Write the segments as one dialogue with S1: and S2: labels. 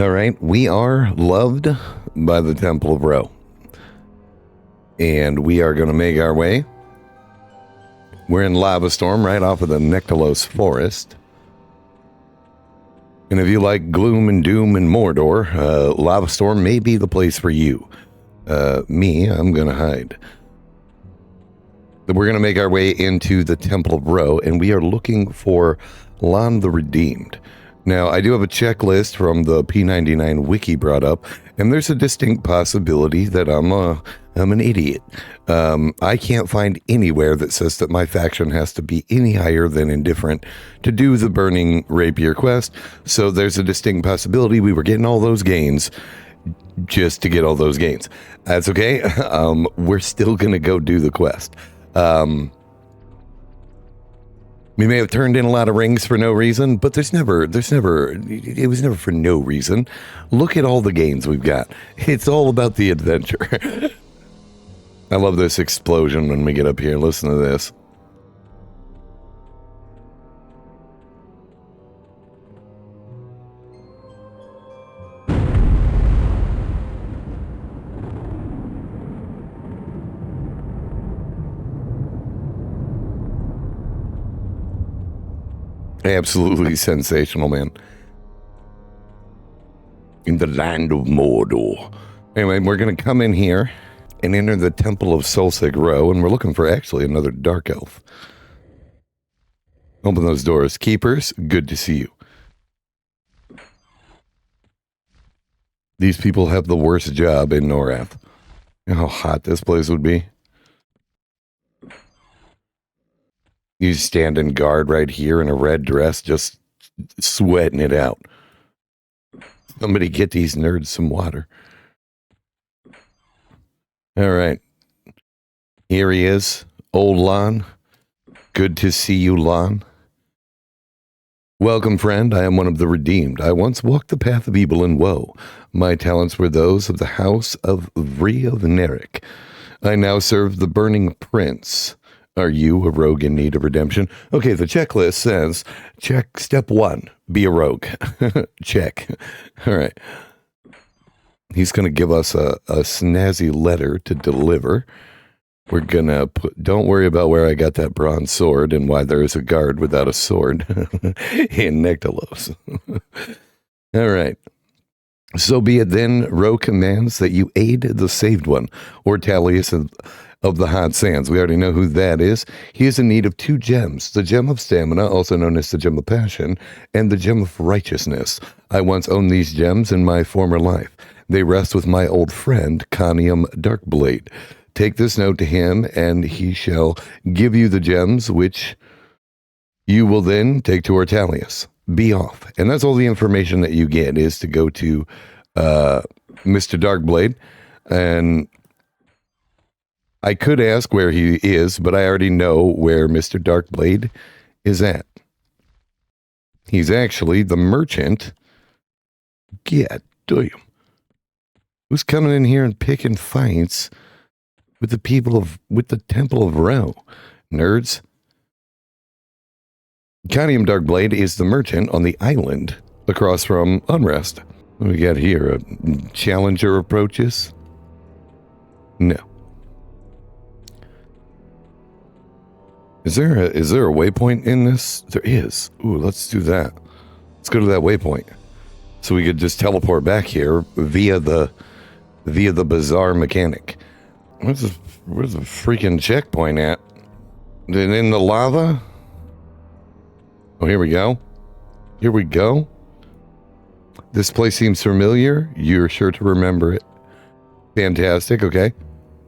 S1: All right, we are loved by the Temple of Ro. And we are going to make our way. We're in Lava Storm right off of the Nectalos Forest. And if you like gloom and doom and Mordor, Lava Storm may be the place for you. I'm going to hide. We're going to make our way into the Temple of Ro, and we are looking for Lon the Redeemed. Now, I do have a checklist from the P99 wiki brought up, and there's a distinct possibility that I'm an idiot. I can't find anywhere that says that my faction has to be any higher than indifferent to do the Burning Rapier quest, so there's a distinct possibility we were getting all those gains just to get all those gains. That's okay. We're still going to go do the quest. We may have turned in a lot of rings for no reason, but it was never for no reason. Look at all the gains we've got. It's all about the adventure. I love this explosion when we get up here. Listen to this. Absolutely sensational, man. In the land of Mordor. Anyway, we're going to come in here and enter the Temple of Solsig Ro, and we're looking for actually another Dark Elf. Open those doors. Keepers, good to see you. These people have the worst job in Norath. You know how hot this place would be? You stand and guard right here in a red dress, just sweating it out. Somebody get these nerds some water. All right. Here he is, old Lon. Good to see you, Lon. Welcome, friend. I am one of the redeemed. I once walked the path of evil and woe. My talents were those of the house of Vree of Neric. I now serve the Burning Prince. Are you a rogue in need of redemption? Okay, the checklist says, check step 1, be a rogue. Check. All right. He's going to give us a snazzy letter to deliver. We're going to don't worry about where I got that bronze sword and why there is a guard without a sword in Nectalos. All right. So be it then, Ro commands that you aid the saved one, or Tallius of the Hot Sands. We already know who that is. He is in need of 2 gems, the gem of stamina, also known as the gem of passion, and the gem of righteousness. I once owned these gems in my former life. They rest with my old friend, Conium Dark Blade. Take this note to him, and he shall give you the gems, which you will then take to Ortalius. Be off. And that's all the information that you get, is to go to Mr. Darkblade. And I could ask where he is, but I already know where Mr. Darkblade is at. He's actually the merchant. Yeah, do you? Who's coming in here and picking fights with the Temple of Ro? Nerds. Conium Dark Blade is the merchant on the island across from Unrest. What do we got here? A challenger approaches? No. Is there a waypoint in this? There is. Ooh, let's do that. Let's go to that waypoint. So we could just teleport back here via the bizarre mechanic. Where's the freaking checkpoint at? In the lava? Oh, here we go. Here we go. This place seems familiar. You're sure to remember it. Fantastic. Okay.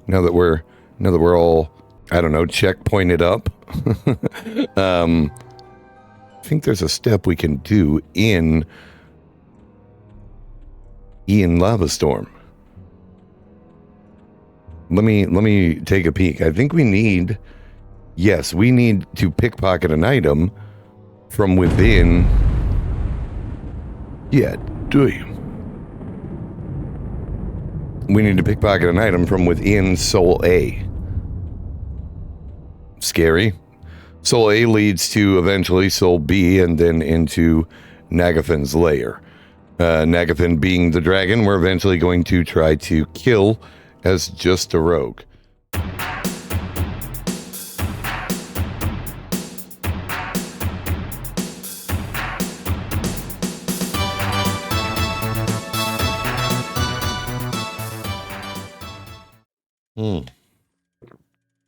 S1: Now that we're all, I don't know, checkpointed up. I think there's a step we can do in Lava Storm. Let me take a peek. I think we need to pickpocket an item from within. Yeah, do you? We need to pickpocket an item from within Soul A. Scary. Soul A leads to eventually Soul B and then into Nagafin's lair. Nagathan being the dragon, we're eventually going to try to kill as just a rogue.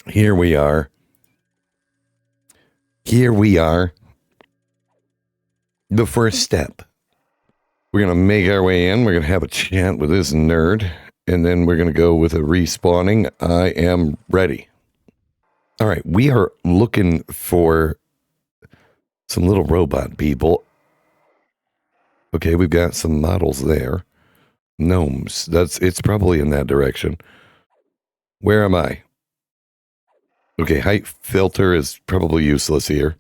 S1: Here we are. Here we are. The first step. We're going to make our way in. We're going to have a chat with this nerd. And then we're going to go with a respawning. I am ready. All right. We are looking for some little robot people. Okay. We've got some models there. Gnomes. It's probably in that direction. Where am I? Okay. Height filter is probably useless here.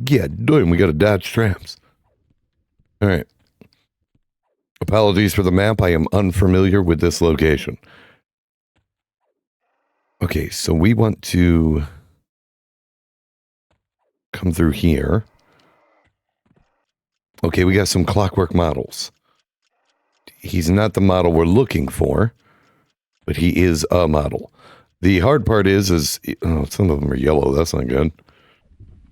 S1: Yeah, damn, we got to dodge traps. All right. Apologies for the map. I am unfamiliar with this location. Okay, so we want to come through here. Okay, we got some clockwork models. He's not the model we're looking for, but he is a model. The hard part is oh, some of them are yellow. That's not good.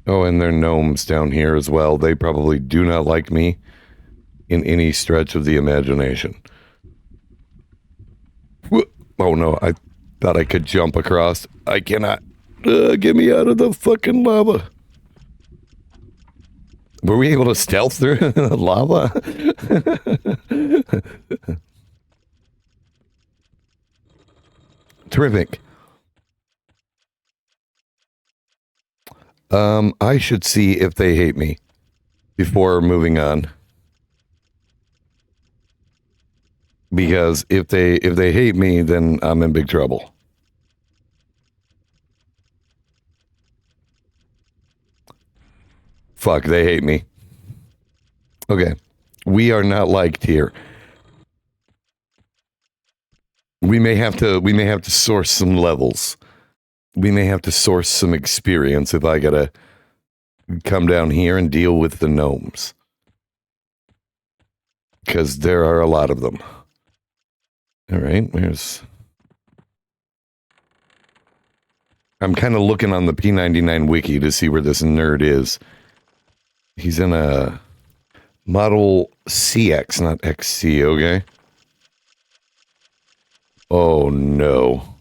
S1: Oh, and they're gnomes down here as well. They probably do not like me in any stretch of the imagination. Oh no, I thought I could jump across. I cannot. Get me out of the fucking lava. Were we able to stealth through the lava? Terrific. I should see if they hate me before moving on. Because if they hate me, then I'm in big trouble. Fuck, they hate me. Okay. We are not liked here. We may have to source some levels. We may have to source some experience if I gotta come down here and deal with the gnomes. Because there are a lot of them. Alright, I'm kind of looking on the P99 wiki to see where this nerd is. He's in a Model CX, not XC, okay? Oh, no.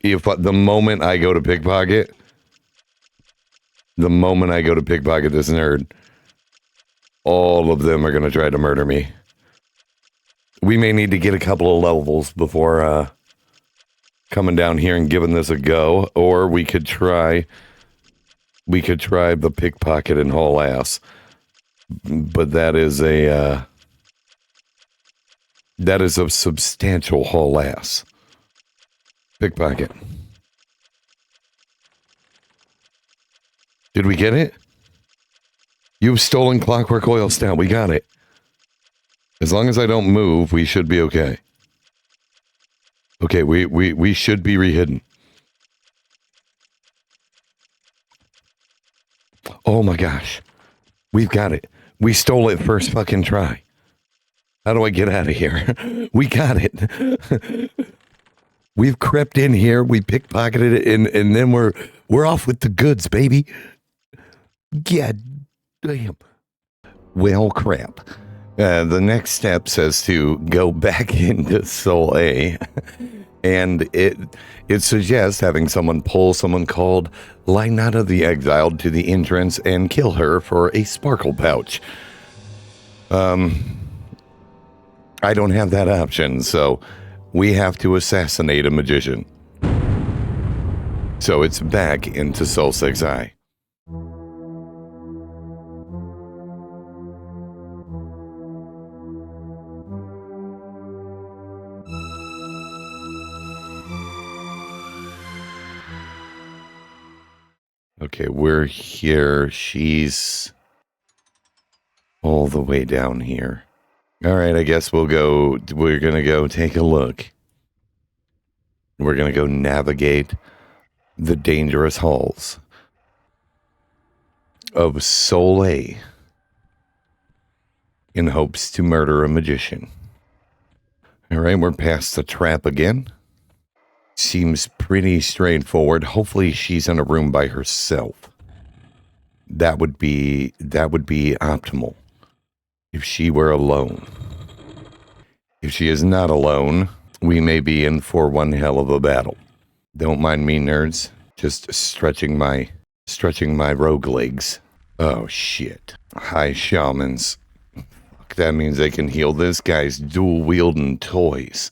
S1: If the moment I go to pickpocket this nerd, all of them are going to try to murder me. We may need to get a couple of levels before coming down here and giving this a go, or we could try the pickpocket and haul ass. But that is a substantial haul ass. Pickpocket. Did we get it? You've stolen Clockwork Oil Stout. We got it. As long as I don't move, we should be okay. Okay, we should be rehidden. Oh my gosh. We've got it. We stole it first fucking try. How do I get out of here? We got it. We've crept in here, we pickpocketed it, and then we're off with the goods, baby. Yeah, damn. Well, crap. The next step says to go back into Soul A, and it suggests having someone pull someone called Lynata the Exiled to the entrance and kill her for a sparkle pouch. I don't have that option, so we have to assassinate a magician. So it's back into Soul 6i. Okay, we're here. She's all the way down here. All right, I guess we're gonna go take a look. We're gonna go navigate the dangerous halls of Soleil in hopes to murder a magician. All right, we're past the trap again. Seems pretty straightforward. Hopefully she's in a room by herself. That would be optimal if she were alone. If she is not alone, we may be in for one hell of a battle. Don't mind me, nerds. Just stretching my rogue legs. Oh shit. Hi, shamans. Fuck, that means they can heal this guy's dual wielding toys.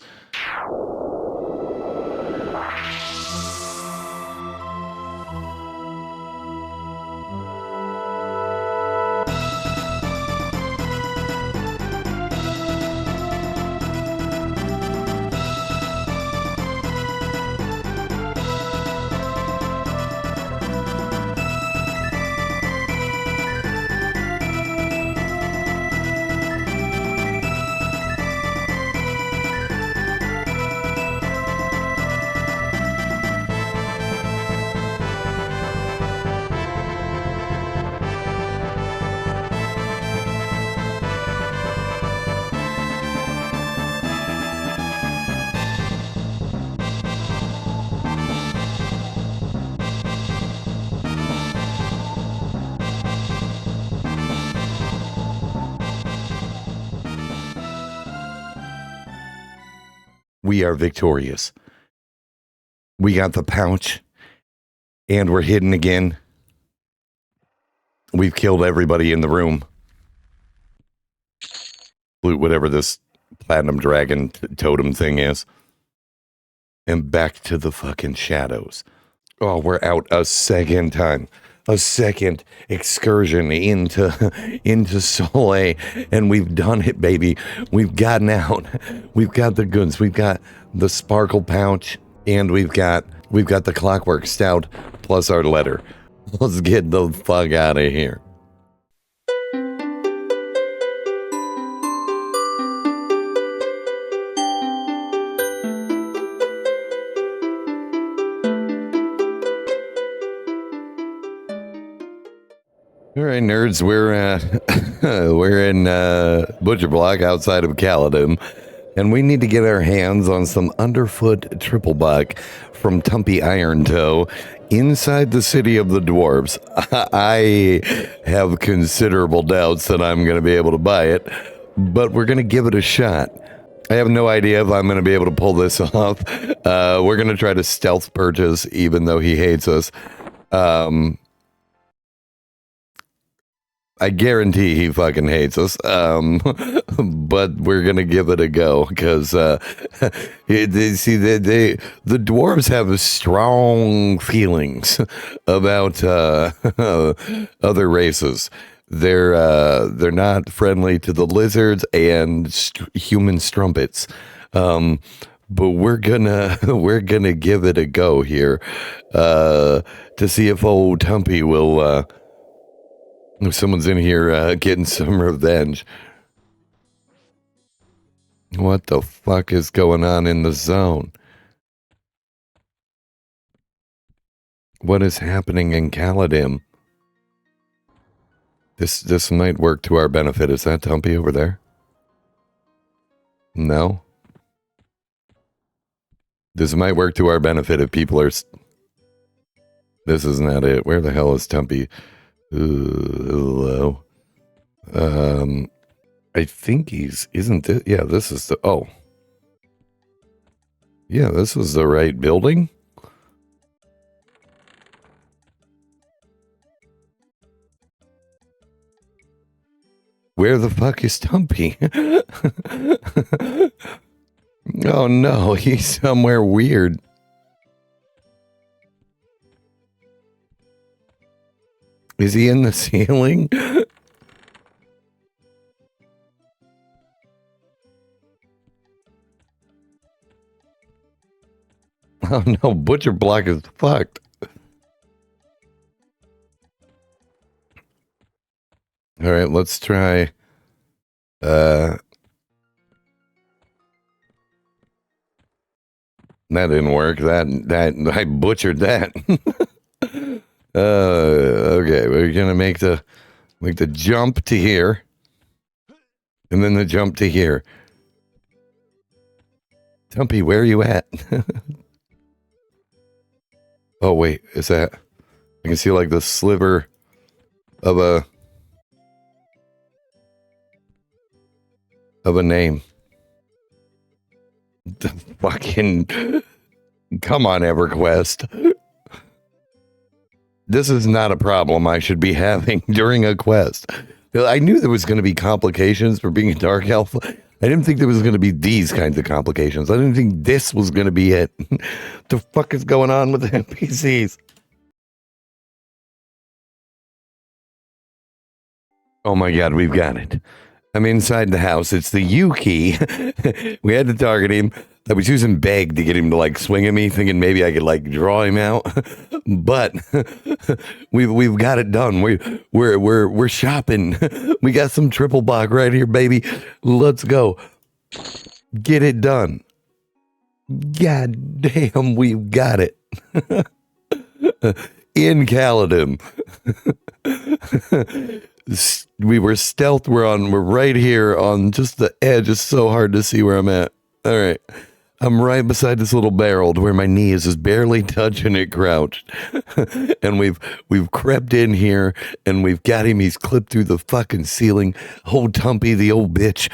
S1: We are victorious. We got the pouch, and we're hidden again. We've killed everybody in the room. Whatever this platinum dragon totem thing is. And back to the fucking shadows. Oh, we're out a second time. A second excursion into Soleil, and we've done it, baby. We've gotten out. We've got the goods. We've got the sparkle pouch, and we've got the clockwork stout plus our letter. Let's get the fuck out of here. All right, nerds, we're in Butcher Block outside of Kaladim, and we need to get our hands on some underfoot triple buck from Tumpy Iron Toe inside the city of the dwarves. I have considerable doubts that I'm going to be able to buy it, but we're going to give it a shot. I have no idea if I'm going to be able to pull this off. We're going to try to stealth purchase, even though he hates us. I guarantee he fucking hates us, but we're gonna give it a go because the dwarves have strong feelings about other races. They're not friendly to the lizards and human strumpets, but we're gonna give it a go here to see if old Tumpy will. If someone's in here getting some revenge. What the fuck is going on in the zone? What is happening in Kaladim? This might work to our benefit. Is that Tumpy over there? No? This might work to our benefit if people are... This is not it. Where the hell is Tumpy? Hello. I think isn't it? Yeah, this is the, oh. Yeah, this is the right building. Where the fuck is Tumpy? Oh no, he's somewhere weird. Is he in the ceiling? Oh no, Butcher Block is fucked. All right, let's try. That didn't work. That I butchered that. Okay, we're gonna make the jump to here, and then the jump to here. Tumpy, where are you at? Oh wait, is that? I can see like the sliver of a name. The fucking come on, EverQuest. This is not a problem I should be having during a quest. I knew there was going to be complications for being a dark elf. I didn't think there was going to be these kinds of complications. I didn't think this was going to be it. The fuck is going on with the NPCs? Oh my god, we've got it. I'm inside the house. It's the U key. We had to target him. I was using Beg to get him to like swing at me, thinking maybe I could like draw him out. But we've got it done. We're shopping. We got some triple block right here, baby. Let's go. Get it done. God damn, we've got it. In Kaladim. We were stealth. We're right here on just the edge. It's so hard to see where I'm at. All right. I'm right beside this little barrel to where my knee is just barely touching it crouched. And we've crept in here and we've got him. He's clipped through the fucking ceiling. Old Tumpy, the old bitch.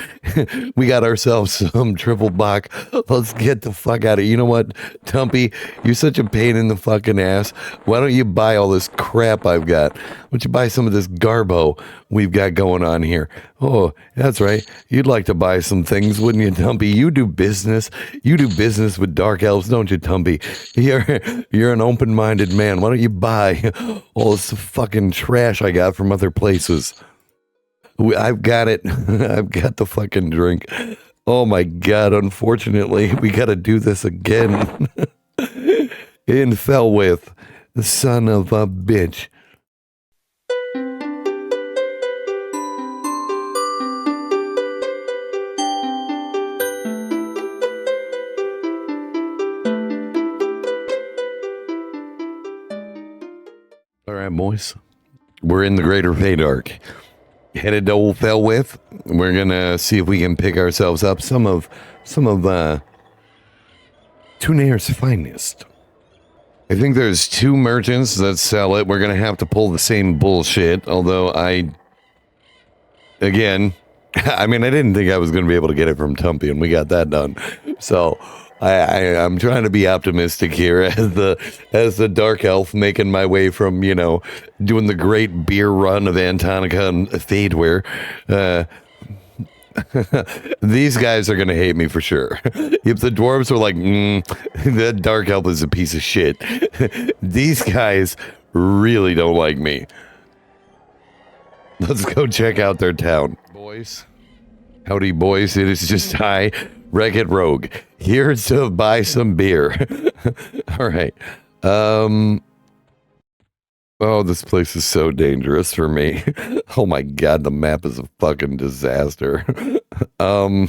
S1: We got ourselves some triple block. Let's get the fuck out of here. You know what, Tumpy? You're such a pain in the fucking ass. Why don't you buy all this crap I've got? Why don't you buy some of this garbo we've got going on here? Oh, that's right. You'd like to buy some things, wouldn't you, Tumpy? You do business. You do business with dark elves, don't you, Tumpy? You're an open-minded man. Why don't you buy all this fucking trash I got from other places? I've got it. I've got the fucking drink. Oh my god, unfortunately, we gotta do this again. In Felwithe, the son of a bitch. All right, boys. We're in the Greater Paydark. Headed to Old Felwithe. We're gonna see if we can pick ourselves up some of Tunair's finest. I think there's 2 merchants that sell it. We're gonna have to pull the same bullshit. Although again, I mean, I didn't think I was gonna be able to get it from Tumpy, and we got that done. So I'm trying to be optimistic here as the dark elf making my way from, you know, doing the great beer run of Antonica and Fadeware. These guys are going to hate me for sure. If the dwarves were like, that dark elf is a piece of shit. These guys really don't like me. Let's go check out their town. Boys. Howdy, boys. It is just I, Wreck-It Rogue, here to buy some beer. All right. Oh, this place is so dangerous for me. Oh my god, the map is a fucking disaster. I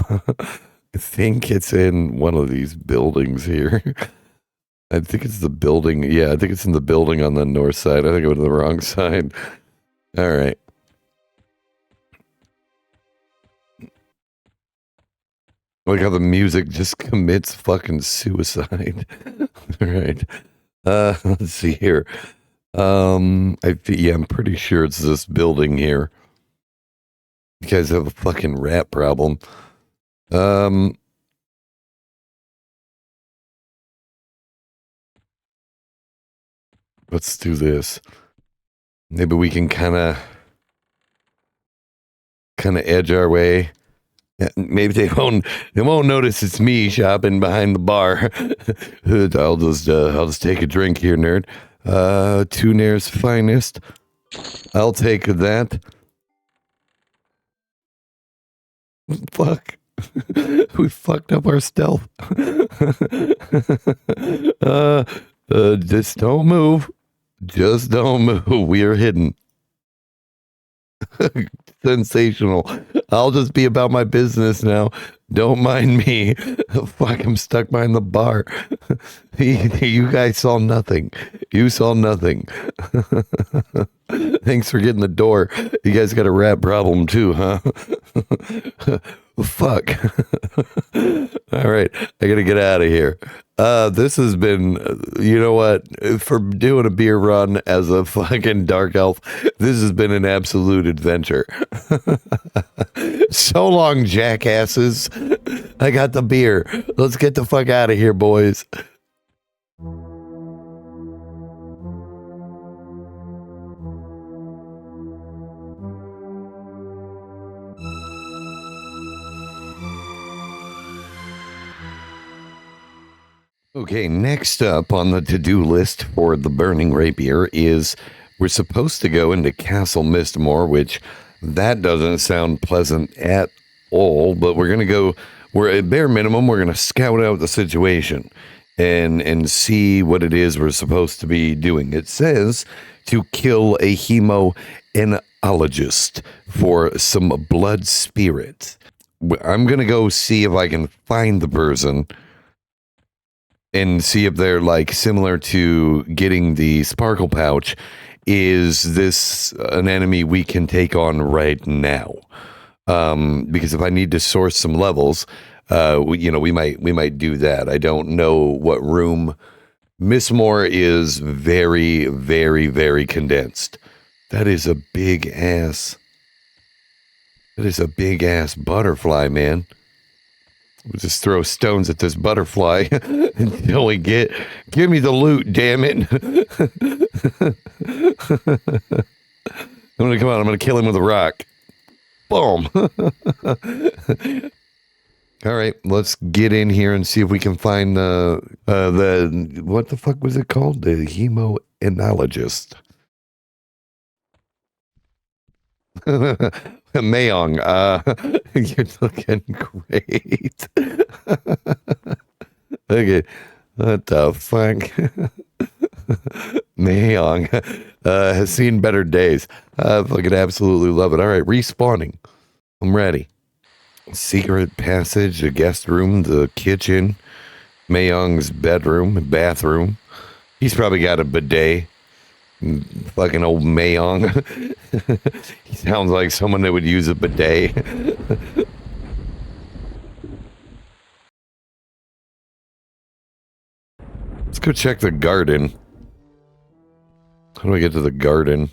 S1: think it's in one of these buildings here. I think it's the building. Yeah, I think it's in the building on the north side. I think I went to the wrong side. All right. Like how the music just commits fucking suicide. All right. Let's see here. I'm pretty sure it's this building here. You guys have a fucking rat problem. Let's do this. Maybe we can kind of edge our way. Maybe they won't notice it's me shopping behind the bar. I'll just take a drink here, nerd. Tunair's finest. I'll take that. Fuck. We fucked up our stealth. Just don't move. Just don't move. We are hidden. Sensational. I'll just be about my business now. Don't mind me. Fuck, I'm stuck behind the bar. You guys saw nothing. You saw nothing. Thanks for getting the door. You guys got a rat problem too, huh? Fuck. All right, I gotta get out of here. This has been, you know what, for doing a beer run as a fucking dark elf, this has been an absolute adventure. So long, jackasses. I got the beer. Let's get the fuck out of here, boys. Okay, next up on the to-do list for the Burning Rapier is we're supposed to go into Castle Mistmore, which that doesn't sound pleasant at all, but we're going to go, we're at bare minimum, we're going to scout out the situation and see what it is we're supposed to be doing. It says to kill a hemoenologist for some blood spirit. I'm going to go see if I can find the person and see if they're like similar to getting the sparkle pouch. Is this an enemy we can take on right now? Because if I need to source some levels, we might do that. I don't know what room. Mistmore is very, very, very condensed. That is a big ass. That is a big ass butterfly, man. We'll just throw stones at this butterfly until we give me the loot, damn it. I'm gonna kill him with a rock. Boom. All right, let's get in here and see if we can find the what the fuck was it called? The hemoenologist. Mayong, you're looking great. Okay, what the fuck? Mayong has seen better days. I fucking absolutely love it. All right, respawning. I'm ready. Secret passage, a guest room, the kitchen, Mayong's bathroom. He's probably got a bidet. Fucking old Mayong. He sounds like someone that would use a bidet. Let's go check the garden. How do I get to the garden?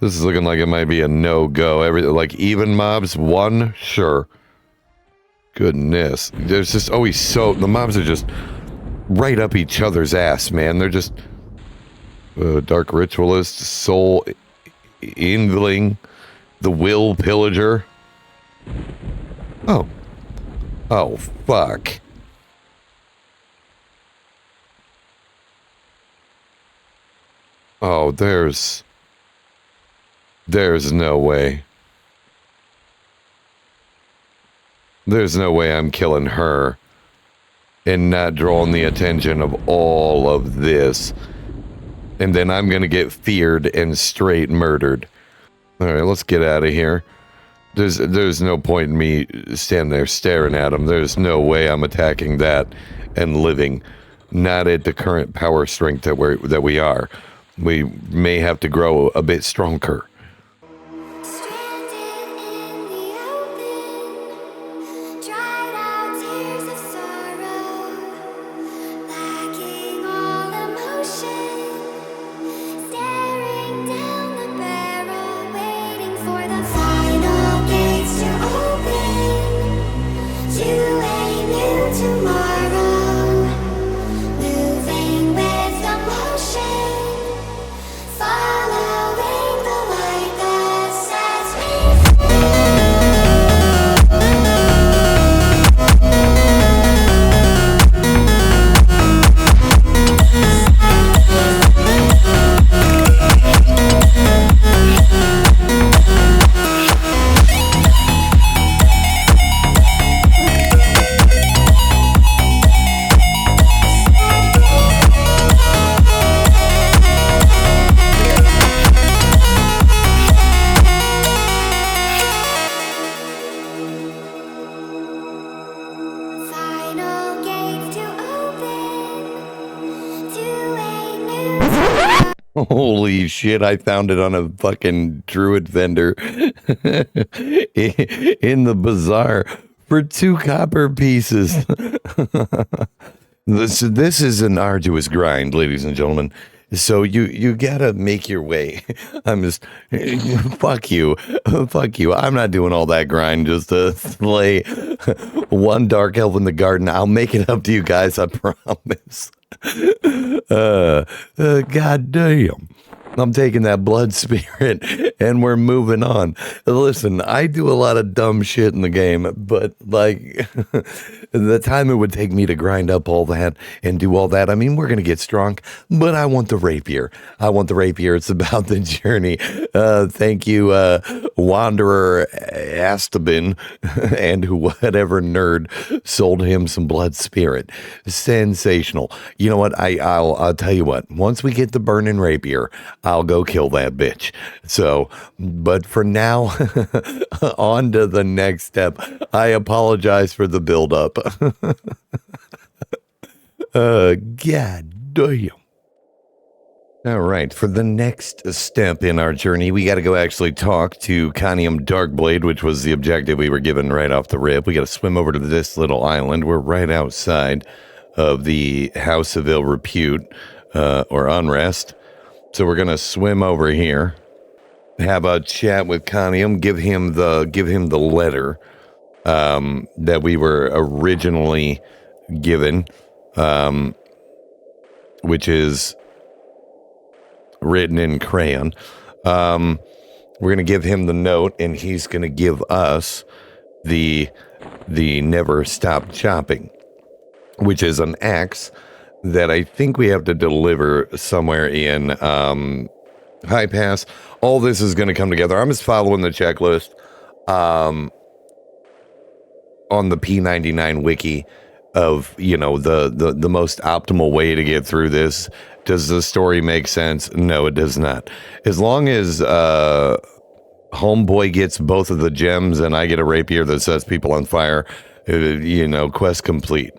S1: This is looking like it might be a no-go. Everything like even mobs, one, sure. Goodness. There's just always the mobs are just right up each other's ass, man. They're just Dark Ritualist, Soul Ingling, the Will Pillager. Oh, fuck. Oh, there's no way. There's no way I'm killing her and not drawing the attention of all of this. And then I'm gonna get feared and straight murdered. Alright, let's get out of here. There's no point in me standing there staring at him. There's no way I'm attacking that and living. Not at the current power strength that we are. We may have to grow a bit stronger.
S2: Following the light.
S1: Holy shit, I found it on a fucking druid vendor in the bazaar for 2 copper pieces. This is an arduous grind, ladies and gentlemen. So you gotta make your way. I'm just fuck you. Fuck you. I'm not doing all that grind just to slay one dark elf in the garden. I'll make it up to you guys, I promise. God damn. I'm taking that blood spirit and we're moving on. Listen, I do a lot of dumb shit in the game, but like the time it would take me to grind up all that and do all that, I mean, we're going to get strong, but I want the rapier. I want the rapier. It's about the journey. Thank you, Wanderer Astabin and whatever nerd sold him some blood spirit. Sensational. You know what? I'll tell you what, once we get the burning rapier, I'll go kill that bitch. So, but for now, on to the next step. I apologize for the buildup. God damn. All right, for the next step in our journey, we got to go actually talk to Conium Dark Blade, which was the objective we were given right off the rip. We got to swim over to this little island. We're right outside of the House of Ill Repute, or Unrest. So we're gonna swim over here, have a chat with Conium, give him the letter that we were originally given, which is written in crayon. We're gonna give him the note, and he's gonna give us the Never Stop Chopping, which is an axe that I think we have to deliver somewhere in High Pass. All this is going to come together. I'm just following the checklist on the P99 wiki of, you know, the most optimal way to get through this. Does the story make sense? No, it does not. As long as Homeboy gets both of the gems and I get a rapier that sets people on fire, you know, quest complete.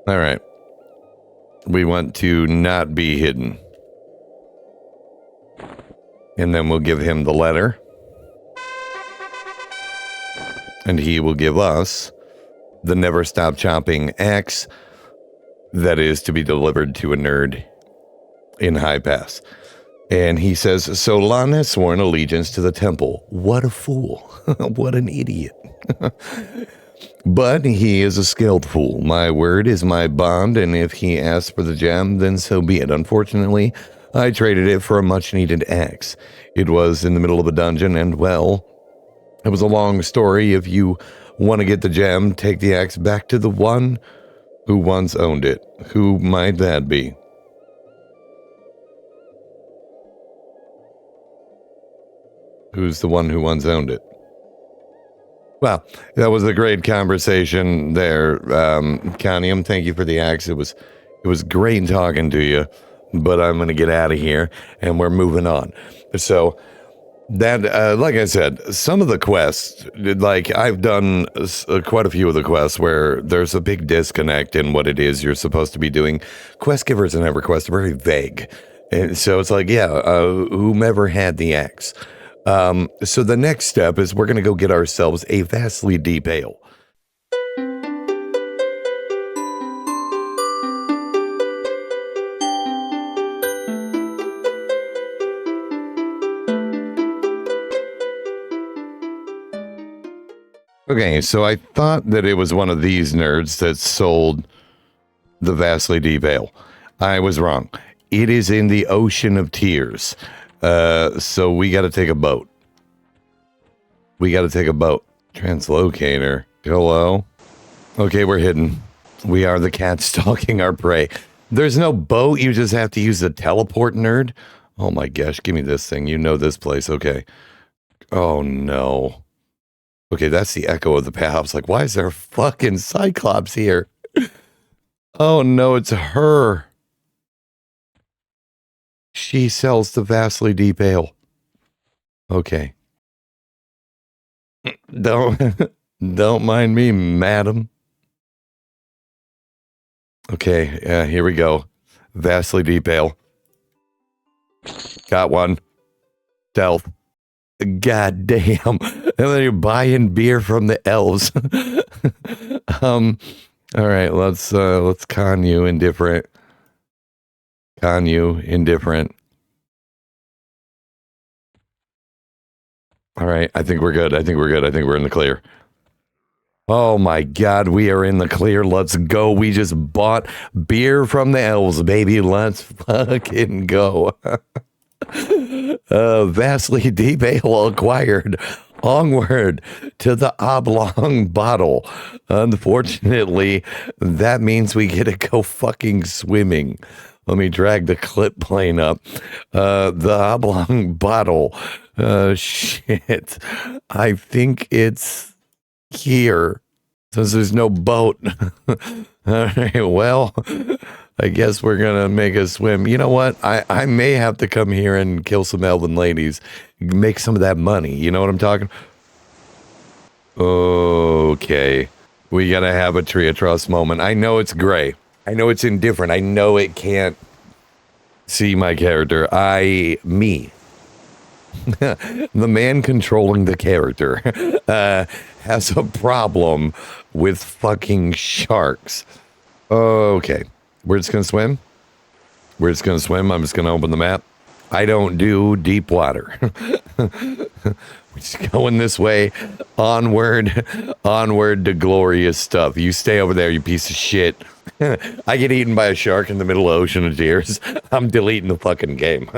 S1: All right. We want to not be hidden. And then we'll give him the letter. And he will give us the Never Stop Chopping axe that is to be delivered to a nerd in High Pass. And he says, so Lon has sworn allegiance to the temple. What a fool. What an idiot. But he is a skilled fool. My word is my bond, and if he asks for the gem, then so be it. Unfortunately, I traded it for a much-needed axe. It was in the middle of a dungeon, and, well, it was a long story. If you want to get the gem, take the axe back to the one who once owned it. Who might that be? Who's the one who once owned it? Well, that was a great conversation there, Conium. Thank you for the axe. It was great talking to you, but I'm going to get out of here, and we're moving on. So that, like I said, some of the quests, like I've done quite a few of the quests where there's a big disconnect in what it is you're supposed to be doing. Quest givers in EverQuest are very vague, and so it's like, yeah, whomever had the axe. So the next step is we're going to go get ourselves a vastly deep ale. Okay, so I thought that it was one of these nerds that sold the vastly deep ale. I was wrong. It is in the Ocean of Tears. So we got to take a boat. Translocator. Hello. Okay, we're hidden. We are the cat stalking our prey. There's no boat. You just have to use the teleport, nerd. Oh my gosh, give me this thing. You know this place. Okay. Oh no. Okay, that's the echo of the path. I was like, why is there a fucking Cyclops here? Oh no, it's her. She sells the vastly deep ale. Okay. Don't mind me, madam. Okay, here we go. Vastly deep ale. Got one. Stealth. God damn. And then you're buying beer from the elves. All right, let's con you indifferent. Con you indifferent. All right, I think we're good. I think we're good. I think we're in the clear. Oh my God, we are in the clear. Let's go. We just bought beer from the elves, baby. Let's fucking go. Vastly deep ale acquired. Onward to the oblong bottle. Unfortunately, that means we get to go fucking swimming. Let me drag the clip plane up. The oblong bottle. Shit. I think it's here. Since there's no boat. All right, well, I guess we're going to make a swim. You know what? I may have to come here and kill some elven ladies. Make some of that money. You know what I'm talking? Okay. We got to have a tree of trust moment. I know it's gray. I know it's indifferent. I know it can't see my character. Me. The man controlling the character has a problem with fucking sharks. Okay. We're just going to swim. We're just going to swim. I'm just going to open the map. I don't do deep water. We're just going this way. Onward. Onward to glorious stuff. You stay over there, you piece of shit. I get eaten by a shark in the middle of Ocean of Tears. I'm deleting the fucking game.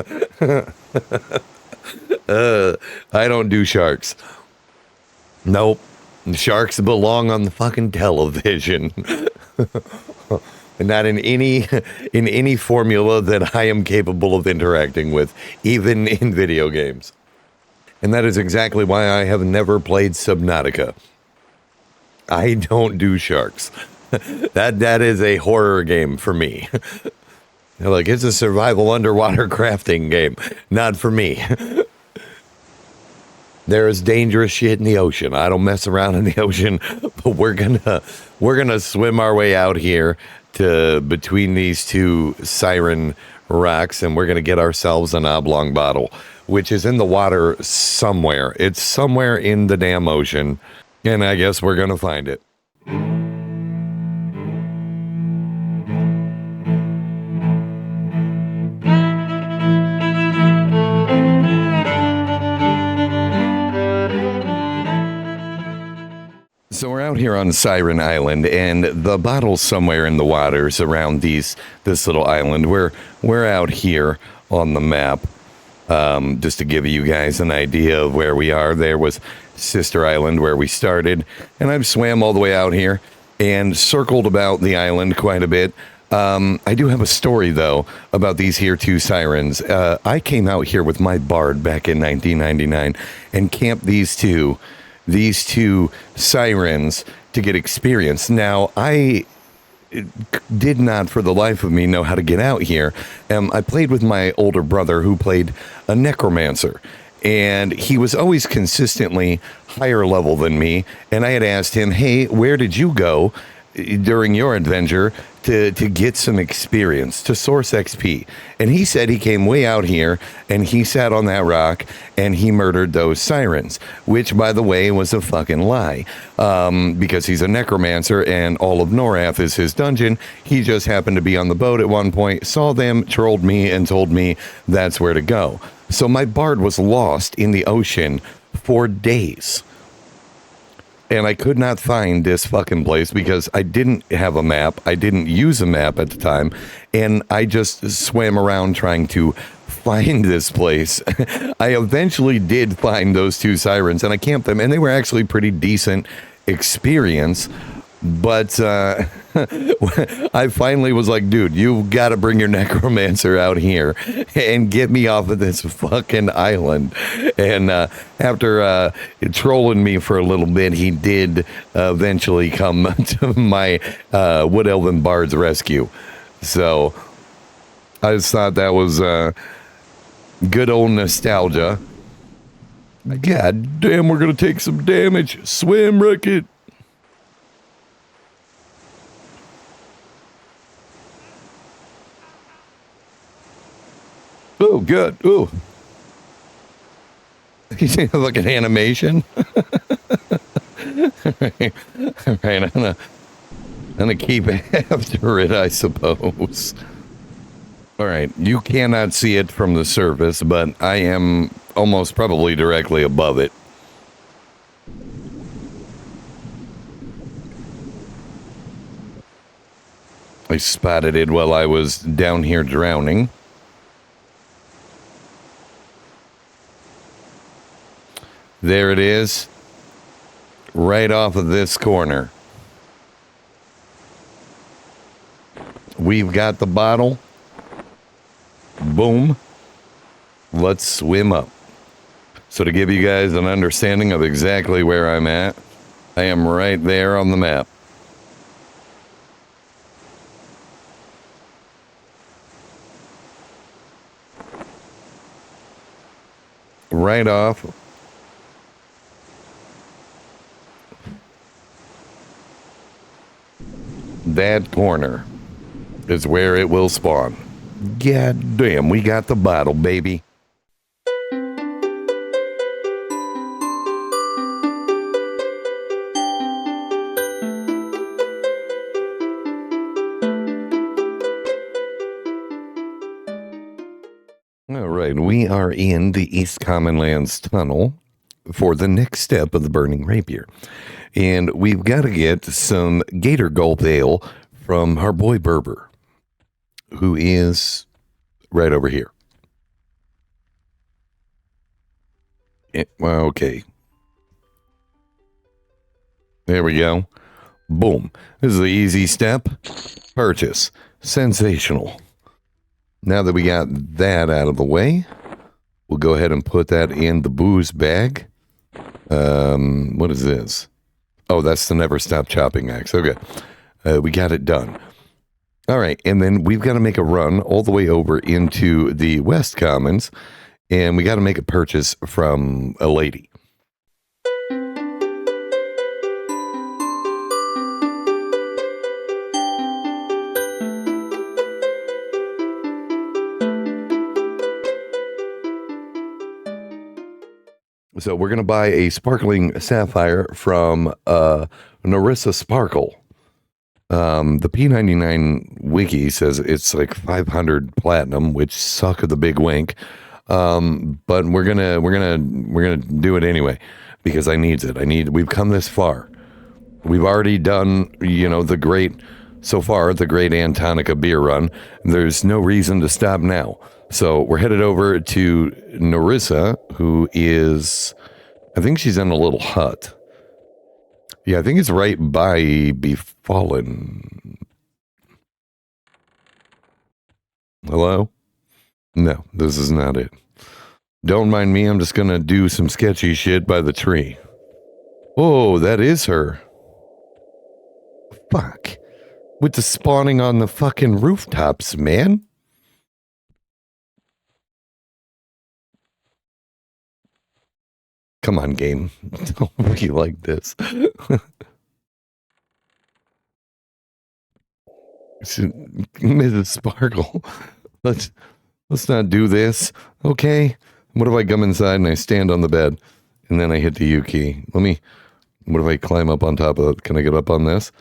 S1: I don't do sharks. Nope. Sharks belong on the fucking television. And not in any formula that I am capable of interacting with, even in video games. And that is exactly why I have never played Subnautica. I don't do sharks. That is a horror game for me. Like, it's a survival underwater crafting game. Not for me. There is dangerous shit in the ocean. I don't mess around in the ocean, but we're gonna swim our way out here to between these two Siren rocks, and we're gonna get ourselves an oblong bottle, which is in the water somewhere. It's somewhere in the damn ocean, and I guess we're gonna find it. So we're out here on Siren Island, and the bottle's somewhere in the waters around this little island. We're out here on the map, just to give you guys an idea of where we are. There was Sister Island where we started, and I've swam all the way out here and circled about the island quite a bit. I do have a story, though, about these here two sirens. I came out here with my bard back in 1999 and camped these two sirens to get experience. Now, I did not, for the life of me, know how to get out here. I played with my older brother, who played a necromancer, and he was always consistently higher level than me. And I had asked him, hey, where did you go during your adventure to get some experience, to source XP? And he said he came way out here and he sat on that rock and he murdered those sirens, which, by the way, was a fucking lie, because he's a necromancer and all of Norath is his dungeon. He just happened to be on the boat at one point, saw them, trolled me, and told me that's where to go. So my bard was lost in the ocean for days. And I could not find this fucking place because I didn't have a map. I didn't use a map at the time. And I just swam around trying to find this place. I eventually did find those two sirens, and I camped them. And they were actually pretty decent experience. But I finally was like, dude, you got to bring your necromancer out here and get me off of this fucking island. And after trolling me for a little bit, he did eventually come to my Wood Elven Bard's rescue. So I just thought that was good old nostalgia. God damn, we're going to take some damage. Swim, Wreck-It. Oh, good. Ooh. You see, look at animation. All right. I'm gonna keep after it, I suppose. All right, you cannot see it from the surface, but I am almost probably directly above it. I spotted it while I was down here drowning. There it is. Right off of this corner. We've got the bottle. Boom. Let's swim up. So to give you guys an understanding of exactly where I'm at, I am right there on the map. Right off. That corner is where it will spawn. God damn, we got the bottle, baby. All right, we are in the East Commonlands Tunnel for the next step of the Burning Rapier. And we've got to get some Gator Gulp Ale from our boy Berber, who is right over here. Well, okay. There we go. Boom. This is the easy step. Purchase. Sensational. Now that we got that out of the way, we'll go ahead and put that in the booze bag. What is this? Oh, that's the Never Stop Chopping Axe. Okay. We got it done. All right. And then we've got to make a run all the way over into the West Commons, and we got to make a purchase from a lady. So we're going to buy a sparkling sapphire from Narissa Sparkle. The P99 wiki says it's like 500 platinum, which suck of the big wink. But we're gonna do it anyway because I needs it. We've come this far. We've already done, the great Antonica beer run. There's no reason to stop now. So we're headed over to Narissa, who is, I think she's in a little hut. Yeah, I think it's right by Befallen. Hello? No, this is not it. Don't mind me, I'm just gonna do some sketchy shit by the tree. Oh, that is her. Fuck. With the spawning on the fucking rooftops, man. Come on, game. Don't be like this. Mrs. Sparkle, let's not do this, okay? What if I come inside and I stand on the bed and then I hit the U key? What if I climb up on top of it? Can I get up on this?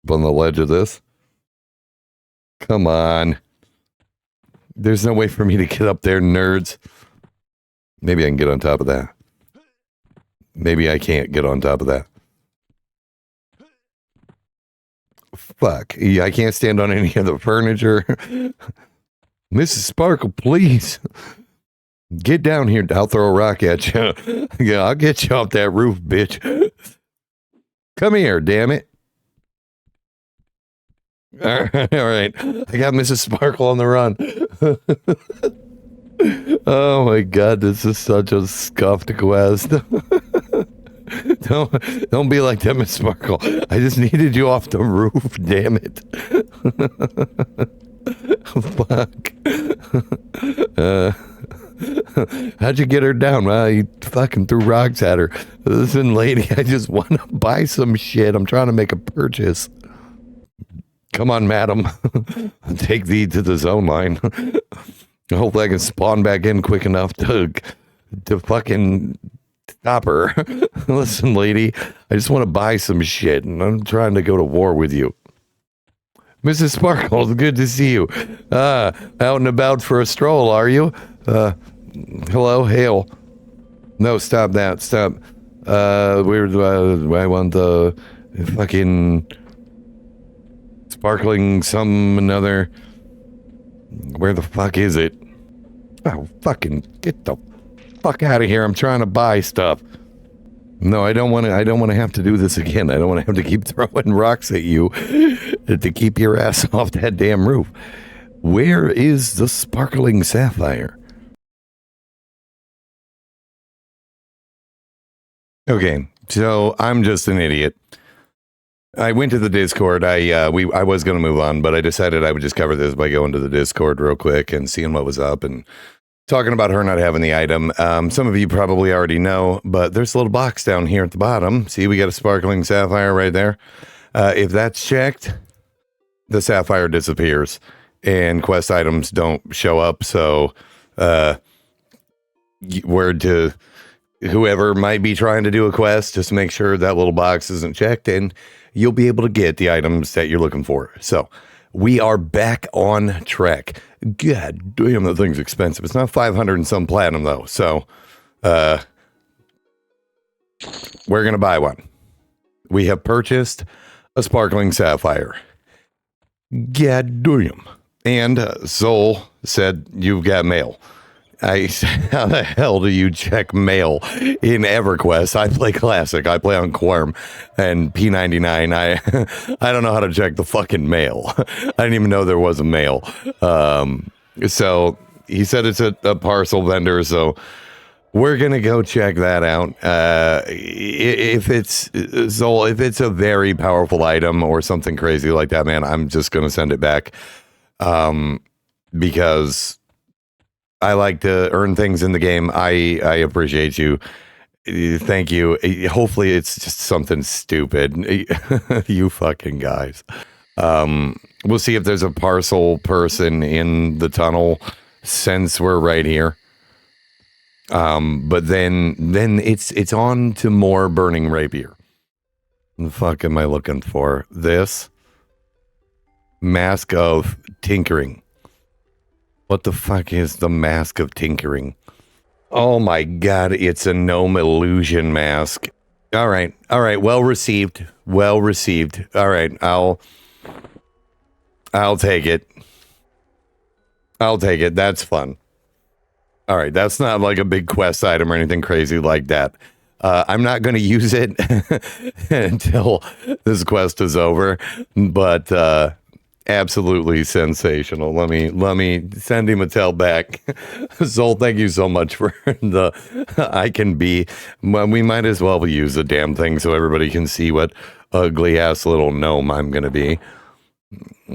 S1: Up on the ledge of this? Come on. There's no way for me to get up there, nerds. Maybe I can get on top of that. Maybe I can't get on top of that. Fuck. Yeah, I can't stand on any of the furniture. Mrs. Sparkle, please. Get down here. I'll throw a rock at you. Yeah, I'll get you off that roof, bitch. Come here, damn it. All right. I got Mrs. Sparkle on the run. Oh my god, this is such a scuffed quest. Don't be like that, Miss Sparkle. I just needed you off the roof, damn it. Fuck. How'd you get her down? Well, you fucking threw rocks at her. Listen, lady, I just want to buy some shit. I'm trying to make a purchase. Come on, madam. Take thee to the zone line. Hopefully I can spawn back in quick enough to fucking stop her. Listen, lady, I just want to buy some shit, and I'm trying to go to war with you. Mrs. Sparkles, good to see you. Out and about for a stroll, are you? Hello, hail. No, stop that, stop. I want the fucking sparkling another. Where the fuck is it? Oh, fucking get the fuck out of here. I'm trying to buy stuff. No, I don't want to have to do this again. I don't want to have to keep throwing rocks at you to keep your ass off that damn roof. Where is the sparkling sapphire? Okay, so I'm just an idiot. I went to the Discord. I was going to move on, but I decided I would just cover this by going to the Discord real quick and seeing what was up and talking about her not having the item. Some of you probably already know, but there's a little box down here at the bottom. See, we got a sparkling sapphire right there. If that's checked, the sapphire disappears and quest items don't show up. So, word to whoever might be trying to do a quest, just make sure that little box isn't checked and you'll be able to get the items that you're looking for. So we are back on track. God damn, that thing's expensive. It's not 500 and some platinum though. So, we're going to buy one. We have purchased a sparkling sapphire. God damn. And Soul said, you've got mail. I said, how the hell do you check mail in EverQuest? I play Classic. I play on Quirm and P99. I don't know how to check the fucking mail. I didn't even know there was a mail. So he said it's a parcel vendor. So we're going to go check that out. If it's a very powerful item or something crazy like that, man, I'm just going to send it back. Because I like to earn things in the game. I appreciate you. Thank you. Hopefully it's just something stupid. You fucking guys. We'll see if there's a parcel person in the tunnel since we're right here. But then it's on to more burning rapier. What the fuck am I looking for? This mask of tinkering. What the fuck is the mask of tinkering? Oh my god, it's a gnome illusion mask. All right. Well received. All right, I'll take it. That's fun. All right, that's not like a big quest item or anything crazy like that. I'm not going to use it until this quest is over, but absolutely sensational. Let me send him a tell back. Zol, thank you so much for the I can be. Well, we might as well use the damn thing so everybody can see what ugly ass little gnome I'm gonna be.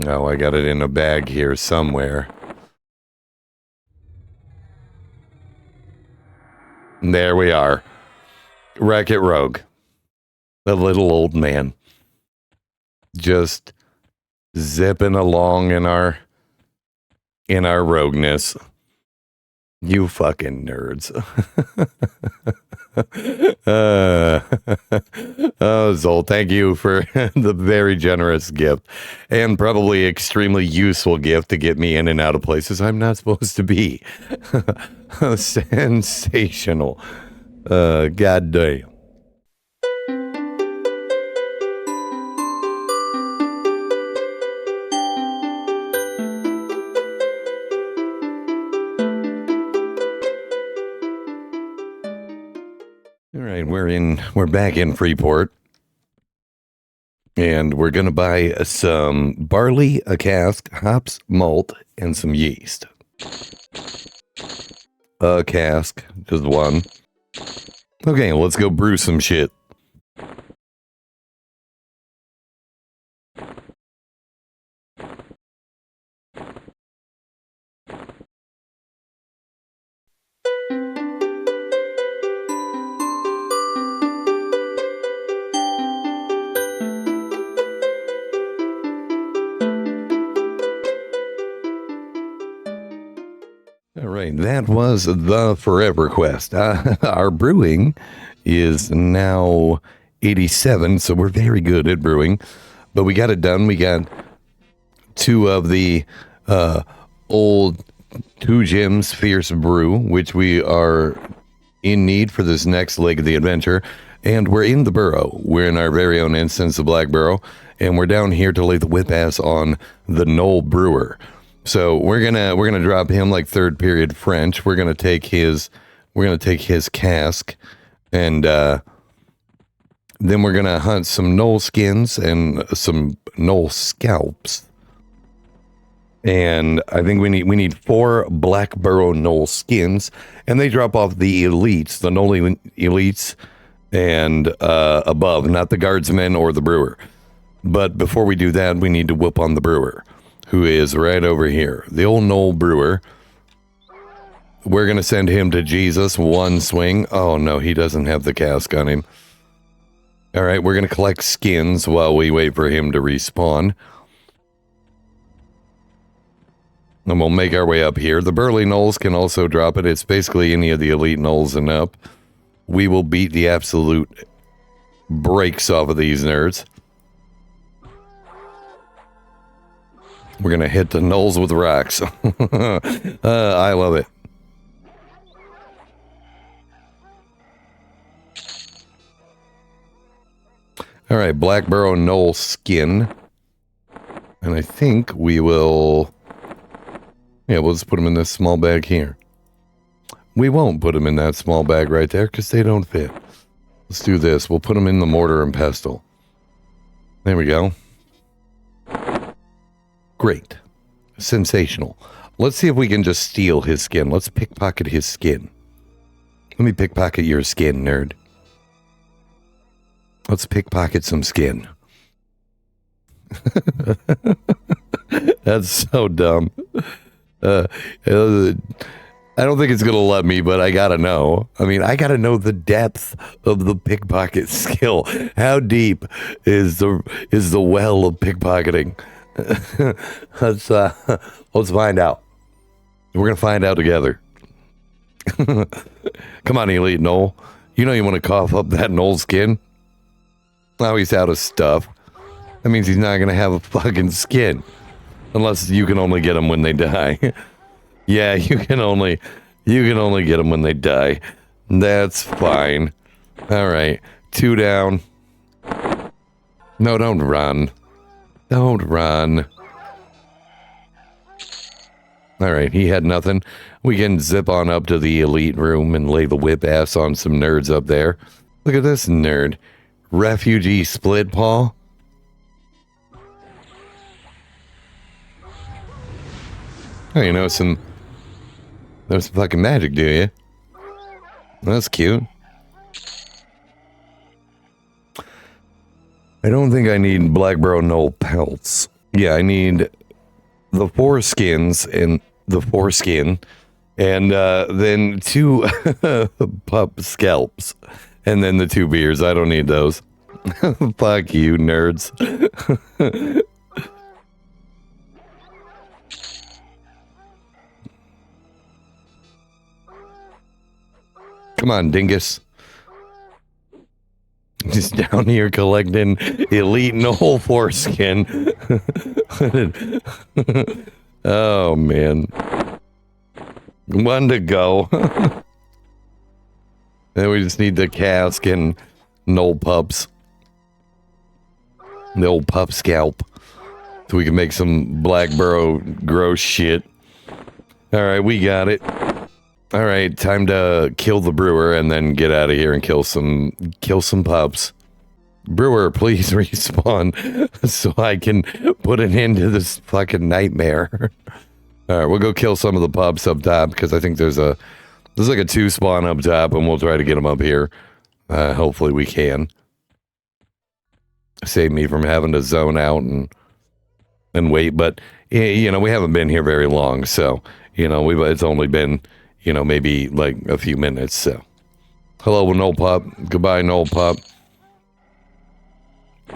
S1: Oh, I got it in a bag here somewhere. There we are. Wreck-It Rogue. The little old man. Just zipping along in our rogueness. You fucking nerds. Oh, Zol, thank you for the very generous gift and probably extremely useful gift to get me in and out of places I'm not supposed to be. Sensational. God damn. All right, we're back in Freeport. And we're going to buy some barley, a cask, hops, malt, and some yeast. A cask, just one. Okay, let's go brew some shit. right, that was the EverQuest. Our brewing is now 87, so we're very good at brewing. But we got it done. We got 2 of the old 2 Gems Fierce Brew, which we are in need for this next leg of the adventure. And we're in the burrow. We're in our very own instance of Blackburrow, and we're down here to lay the whip ass on the Knoll Brewer. So we're gonna drop him like 3rd period French. We're gonna take his cask, and then we're gonna hunt some Knoll skins and some Knoll scalps. And I think we need 4 Blackburrow Knoll skins, and they drop off the elites, the Knoll elites, and above, not the guardsmen or the brewer. But before we do that, we need to whoop on the brewer, who is right over here. The old Knoll brewer. We're going to send him to Jesus 1 swing. Oh, no, he doesn't have the cask on him. All right, we're going to collect skins while we wait for him to respawn. And we'll make our way up here. The burly Knolls can also drop it. It's basically any of the elite Knolls and up. We will beat the absolute brakes off of these nerds. We're going to hit the Knolls with rocks. I love it. All right, Blackburrow Knoll skin. And I think we will... Yeah, we'll just put them in this small bag here. We won't put them in that small bag right there because they don't fit. Let's do this. We'll put them in the mortar and pestle. There we go. Great. Sensational. Let's see if we can just steal his skin. Let's pickpocket his skin. Let me pickpocket your skin, nerd. Let's pickpocket some skin. That's so dumb. I don't think it's going to let me, but I got to know. I mean, I got to know the depth of the pickpocket skill. How deep is the well of pickpocketing? Let's find out. We're going to find out together. Come on, Elite Knoll. You know you want to cough up that Knoll skin? Now he's out of stuff. That means he's not going to have a fucking skin. Unless you can only get them when they die. Yeah, you can only get them when they die. That's fine. All right, 2 down. No, don't run. Don't run. All right, he had nothing. We can zip on up to the elite room and lay the whip ass on some nerds up there. Look at this nerd. Refugee split paw. Oh, you know some fucking magic, do you? That's cute. I don't think I need Blackburrow Knoll pelts. Yeah, I need the 4 skins and the foreskin, and then 2 pup scalps, and then the 2 beers. I don't need those. Fuck you, nerds. Come on, dingus. Just down here collecting elite Knoll foreskin. Oh, man. 1 to go. Then we just need the cask and Knoll pups. The old pup scalp. So we can make some Blackburrow gross shit. Alright, we got it. All right, time to kill the brewer and then get out of here and kill some pups. Brewer, please respawn so I can put an end to this fucking nightmare. All right, we'll go kill some of the pups up top because I think there's like a 2 spawn up top, and we'll try to get them up here. Hopefully we can. Save me from having to zone out and wait, but you know, we haven't been here very long, so you know, it's only been, you know, maybe like a few minutes, so. Hello, Knoll Pup. Goodbye, Knoll Pup.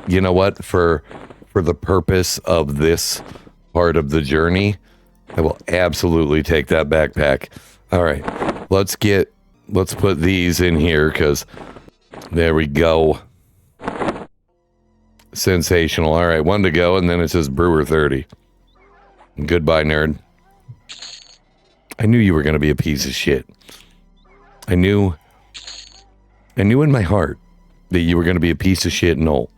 S1: You know what? For the purpose of this part of the journey, I will absolutely take that backpack. All right, let's put these in here, because there we go. Sensational. All right, one to go, and then it says Brewer 30. Goodbye, nerd. I knew you were going to be a piece of shit. I knew in my heart that you were going to be a piece of shit, Noel.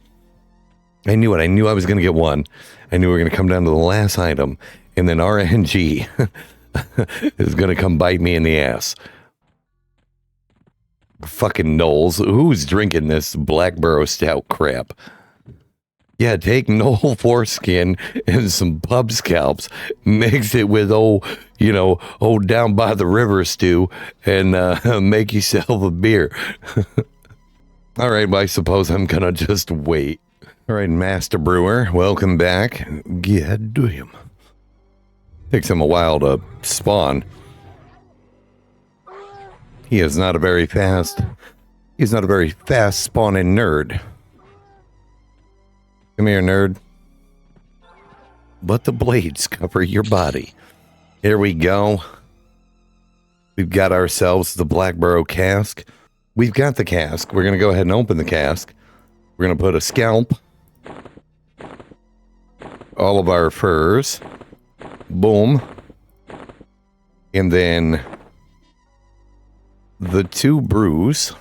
S1: I knew it. I knew I was going to get one. I knew we were going to come down to the last item, and then RNG is going to come bite me in the ass. Fucking Knowles. Who's drinking this Blackburrow stout crap? Yeah, take Knoll foreskin and some pub scalps, mix it with old down by the river stew, and make yourself a beer. All right, well, I suppose I'm gonna just wait. All right, Master Brewer, welcome back. Get to him. Takes him a while to spawn. He's not a very fast spawning nerd. Come here, nerd. Let the blades cover your body. Here we go. We've got ourselves the Blackburrow cask. We've got the cask. We're going to go ahead and open the cask. We're going to put a scalp. All of our furs. Boom. And then the 2 brews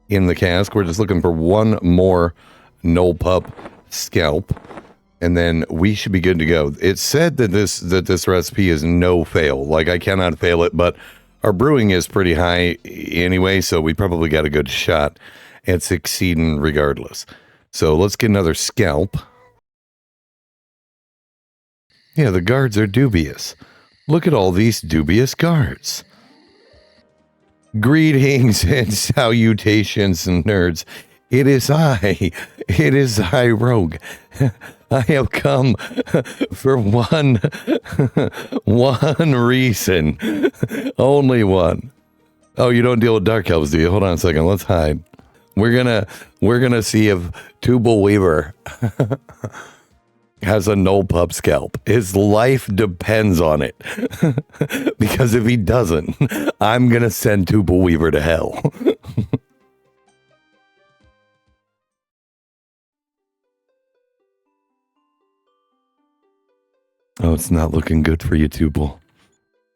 S1: in the cask. We're just looking for one more no pup scalp, and then we should be good to go. It said that this recipe is no fail. Like, I cannot fail it, but our brewing is pretty high anyway, so we probably got a good shot at succeeding regardless. So let's get another scalp. Yeah, the guards are dubious. Look at all these dubious guards. Greetings and salutations, nerds. It is I, Rogue. I have come for one reason. Only one. Oh, you don't deal with dark elves, do you? Hold on a second, let's hide. We're gonna see if Tubal Weaver has a no pup scalp. His life depends on it. Because if he doesn't, I'm gonna send Tubal Weaver to hell. Oh, it's not looking good for you, Tubal.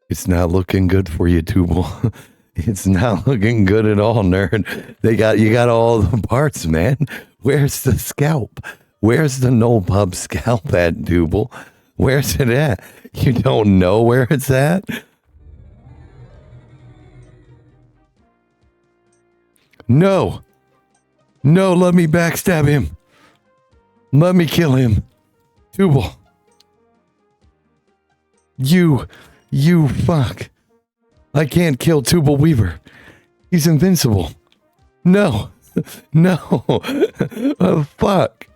S1: It's not looking good for you, Tubal. It's not looking good at all, nerd. You got all the parts, man. Where's the scalp? Where's the no pub scalp at, Tubal? Where's it at? You don't know where it's at? No. No, let me backstab him. Let me kill him. Tubal. You fuck. I can't kill Tubal Weaver. He's invincible. No. No. Oh, fuck.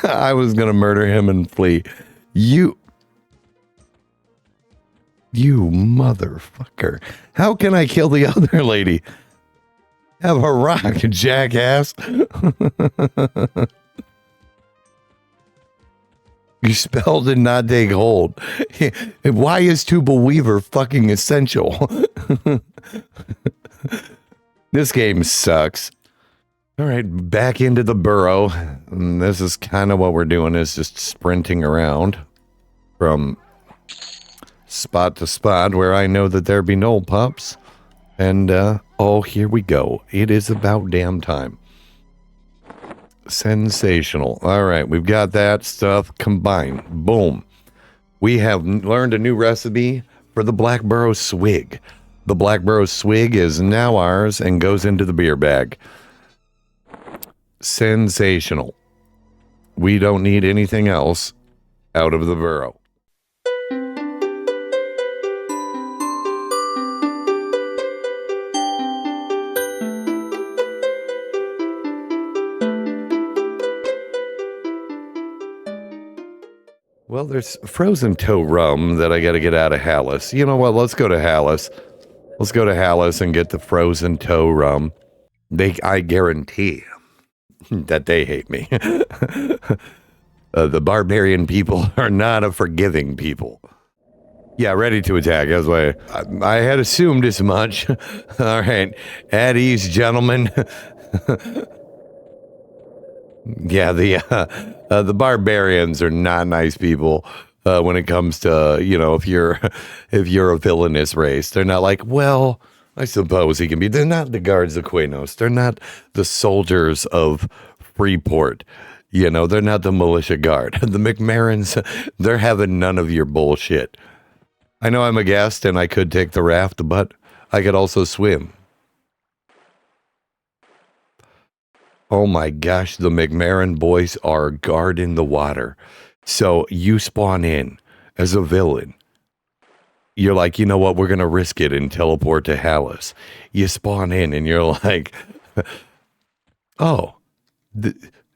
S1: I was gonna murder him and flee. You motherfucker. How can I kill the other lady? Have a rock, jackass. You spell did not take hold. Why is Tubal Weaver fucking essential? This game sucks. All right, back into the burrow. And this is kind of what we're doing, is just sprinting around from spot to spot where I know that there be no pups. And, oh, here we go. It is about damn time. Sensational. All right, we've got that stuff combined. Boom. We have learned a new recipe for the Blackburrow swig. The Blackburrow swig is now ours and goes into the beer bag. Sensational. We don't need anything else out of the burrow. Well, there's frozen toe rum that I got to get out of Hallis. You know what? Let's go to Hallis. Let's go to Hallis and get the frozen toe rum. I guarantee that they hate me. The barbarian people are not a forgiving people. Yeah, ready to attack. That's why I had assumed as much. All right, at ease, gentlemen. Yeah, the barbarians are not nice people when it comes to, you know, if you're a villainous race. They're not like, well, I suppose he can be. They're not the guards of Quenos. They're not the soldiers of Freeport. You know, they're not the militia guard. The McMarins, they're having none of your bullshit. I know I'm a guest and I could take the raft, but I could also swim. Oh my gosh, the McMarin boys are guarding the water. So you spawn in as a villain. You're like, you know what, we're going to risk it and teleport to Hallis. You spawn in and you're like, oh,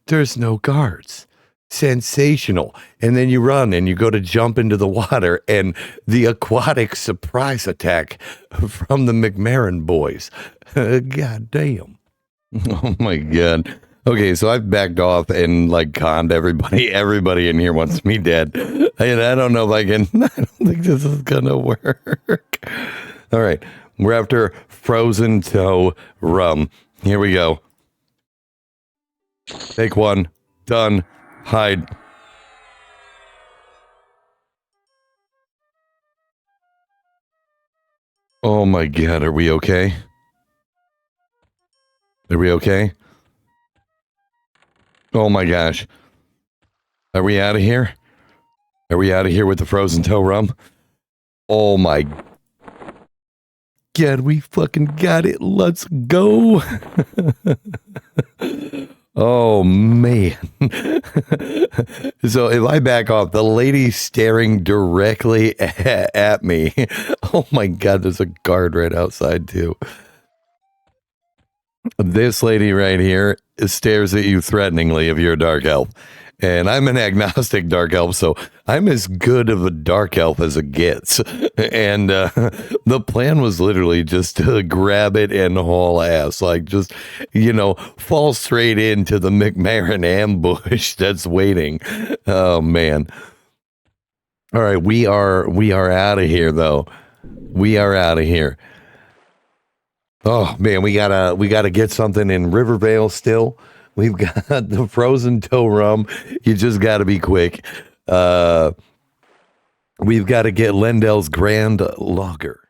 S1: there's no guards. Sensational. And then you run and you go to jump into the water and the aquatic surprise attack from the McMarin boys. God damn. Oh my god. Okay, so I've backed off and like conned everybody. Everybody in here wants me dead. And I don't know if I can. I don't think this is gonna work. All right, we're after frozen toe rum. Here we go. Take one. Done. Hide. Oh my god, are we okay? Are we okay? Oh my gosh. Are we out of here? Are we out of here with the frozen toe rum? Oh my god, we fucking got it. Let's go. Oh man. So if I back off, the lady's staring directly at me. Oh my god, there's a guard right outside too. This lady right here stares at you threateningly if you're a dark elf. And I'm an agnostic dark elf, so I'm as good of a dark elf as it gets. And the plan was literally just to grab it and haul ass. Like, just, you know, fall straight into the McMarin ambush that's waiting. Oh, man. All right, we are out of here, though. We are out of here. Oh man, we gotta get something in Rivervale still. We've got the frozen toe rum. You just gotta be quick. We've got to get Lendell's Grand Lager.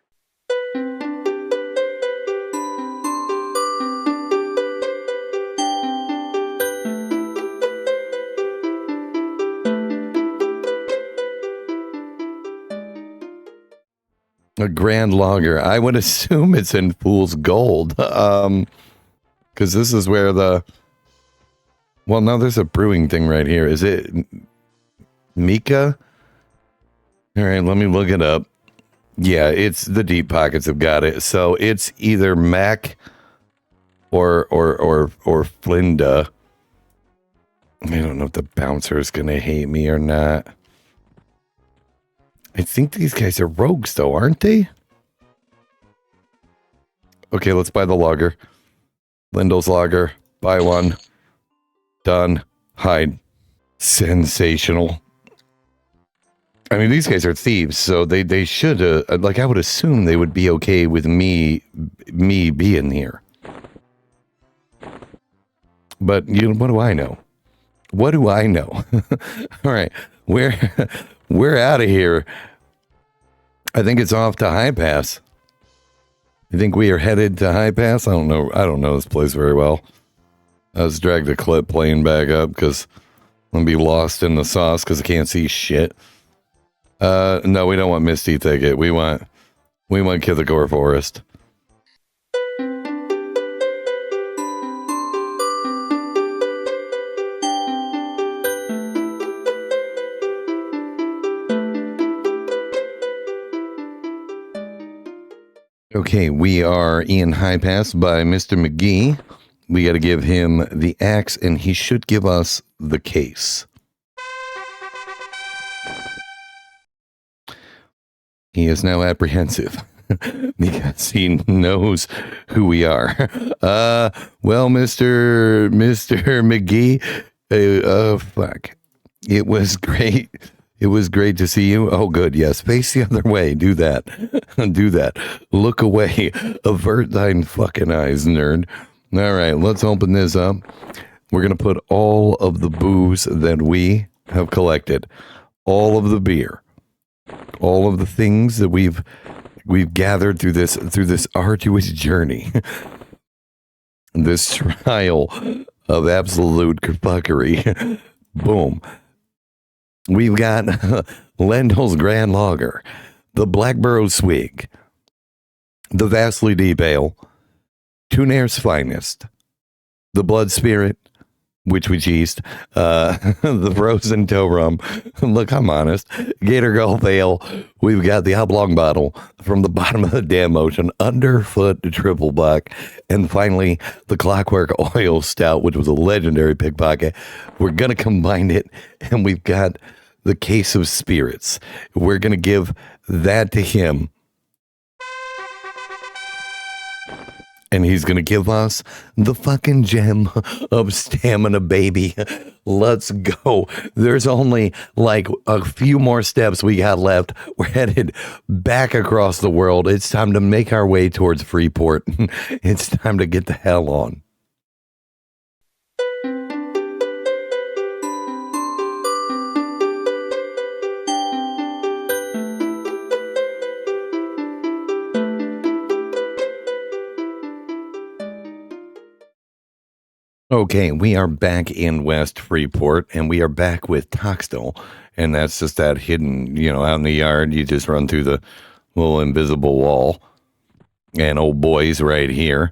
S1: A Grand Lager. I would assume it's in Fool's Gold. Because this is where the... Well, no, there's a brewing thing right here. Is it Mika? All right, let me look it up. Yeah, it's the Deep Pockets have got it. So it's either Mac or Flinda. I don't know if the bouncer is going to hate me or not. I think these guys are rogues, though, aren't they? Okay, let's buy the lager. Lindell's Lager. Buy one. Done. Hide. Sensational. I mean, these guys are thieves, so they should, like, I would assume they would be okay with me being here. But, you know, what do I know? What do I know? All right, we're out of here. I think it's off to High Pass. You think we are headed to High Pass? I don't know. I don't know this place very well. Let's drag the clip plane back up because I'm gonna be lost in the sauce because I can't see shit. No, we don't want Misty Thicket. We want Kithagore Forest. Okay, we are in High Pass by Mr. McGee. We got to give him the axe, and he should give us the case. He is now apprehensive because he knows who we are. Well, Mr. McGee, fuck. It was great. It was great to see you. Oh, good. Yes. Face the other way. Do that. Do that. Look away. Avert thine fucking eyes, nerd. All right. Let's open this up. We're going to put all of the booze that we have collected, all of the beer, all of the things that we've gathered through this arduous journey, this trial of absolute fuckery. Boom. We've got Lendel's Grand Lager, the Blackburrow Swig, the Vastly Deep Ale, Tunaire's Finest, the Blood Spirit, which we cheesed, the Frozen Toe Rum. Look, I'm honest. Gator Gulf Ale. We've got the Oblong Bottle from the bottom of the damn ocean, Underfoot Triple Black, and finally the Clockwork Oil Stout, which was a legendary pickpocket. We're going to combine it, and we've got the Case of Spirits. We're going to give that to him. And he's going to give us the fucking gem of stamina, baby. Let's go. There's only like a few more steps we got left. We're headed back across the world. It's time to make our way towards Freeport. It's time to get the hell on. Okay, we are back in West Freeport, and we are back with Toxtel, and that's just that hidden, out in the yard. You just run through the little invisible wall, and old boy's right here.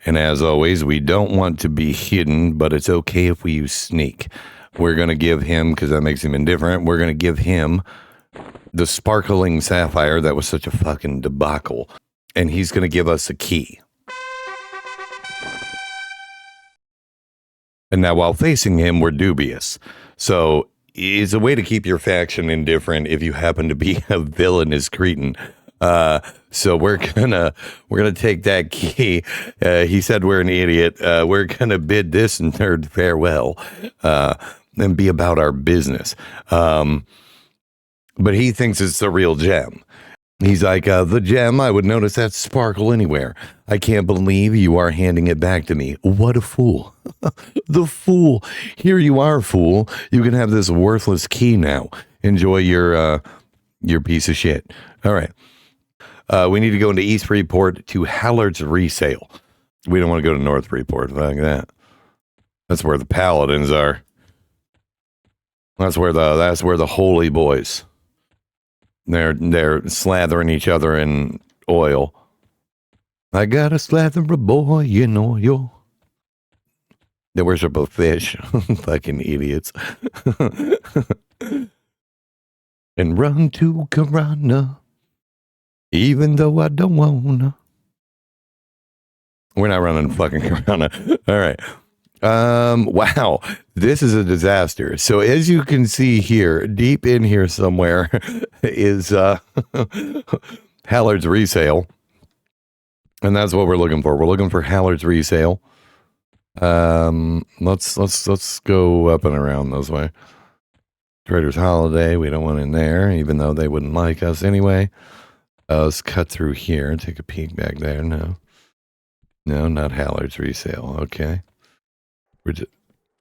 S1: And as always, we don't want to be hidden, but it's okay if we use sneak. We're going to give him, because that makes him indifferent, we're going to give him the sparkling sapphire that was such a fucking debacle, and he's going to give us a key. And now while facing him, we're dubious. So it's a way to keep your faction indifferent if you happen to be a villainous cretin. So we're gonna take that key. He said we're an idiot. We're gonna bid this nerd farewell, and be about our business. But he thinks it's the real gem. He's like, the gem, I would notice that sparkle anywhere. I can't believe you are handing it back to me. What a fool. The fool. Here you are, fool. You can have this worthless key now. Enjoy your piece of shit. All right. We need to go into East Freeport to Hallard's Resale. We don't want to go to North Freeport like that. That's where the paladins are. That's where the holy boys. They're slathering each other in oil. I got a slather a boy in oil. They worship a fish. Fucking idiots. And run to Karana. Even though I don't wanna. We're not running fucking Karana. All right. Wow, this is a disaster. So as you can see here, deep in here somewhere is Hallard's Resale. And that's what we're looking for. We're looking for Hallard's Resale. Let's go up and around this way. Trader's Holiday, we don't want in there, even though they wouldn't like us anyway. Let's cut through here and take a peek back there. No, not Hallard's Resale. Okay.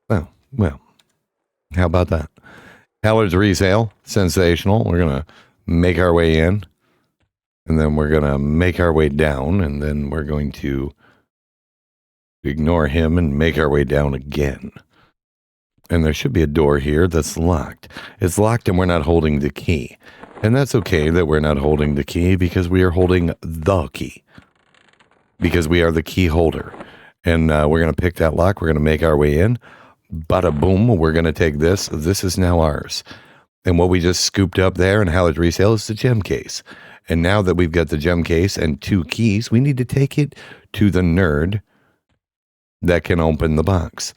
S1: Well, how about that? Hallard's Resale, sensational. We're going to make our way in, and then we're going to make our way down, and then we're going to ignore him and make our way down again. And there should be a door here that's locked. It's locked and we're not holding the key. And that's okay that we're not holding the key because we are holding the key. Because we are the key holder. And we're going to pick that lock. We're going to make our way in. Bada boom. We're going to take this. This is now ours. And what we just scooped up there in Hallard's Resale is the gem case. And now that we've got the gem case and 2 keys, we need to take it to the nerd that can open the box.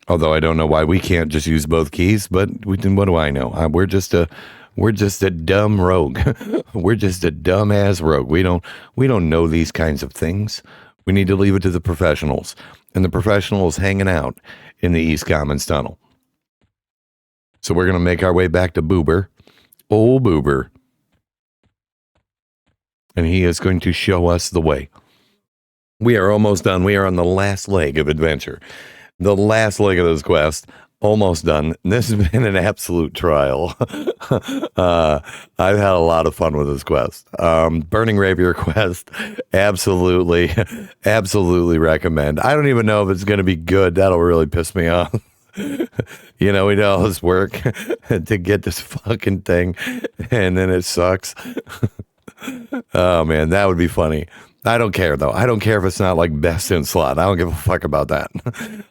S1: Although I don't know why we can't just use both keys, but what do I know? We're just a dumb rogue. We're just a dumbass rogue. We don't know these kinds of things. We need to leave it to the professionals. And the professionals hanging out in the East Commons Tunnel. So we're going to make our way back to Boober. Old Boober. And he is going to show us the way. We are almost done. We are on the last leg of adventure. The last leg of this quest. Almost done. This has been an absolute trial. I've had a lot of fun with this quest. Burning Rapier quest. Absolutely recommend. I don't even know if it's going to be good. That'll really piss me off. We do all this work to get this fucking thing, and then it sucks. Oh, man, that would be funny. I don't care, though. I don't care if it's not like best in slot. I don't give a fuck about that.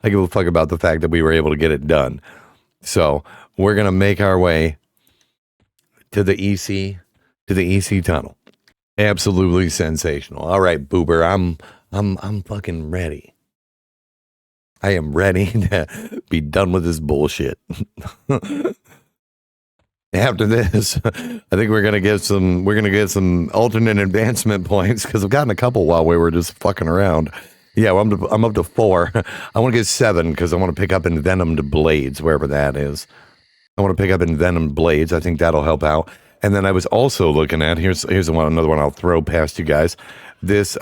S1: I give a fuck about the fact that we were able to get it done. So we're going to make our way to the EC tunnel. Absolutely sensational. All right, Boober, I'm fucking ready. I am ready to be done with this bullshit. After this, I think we're gonna get some alternate advancement points because I've gotten a couple while we were just fucking around. Yeah, well, I'm up to 4. I want to get 7 because I want to pick up envenomed blades wherever that is. I want to pick up envenomed blades. I think that'll help out. And then I was also looking at here's another one I'll throw past you guys. This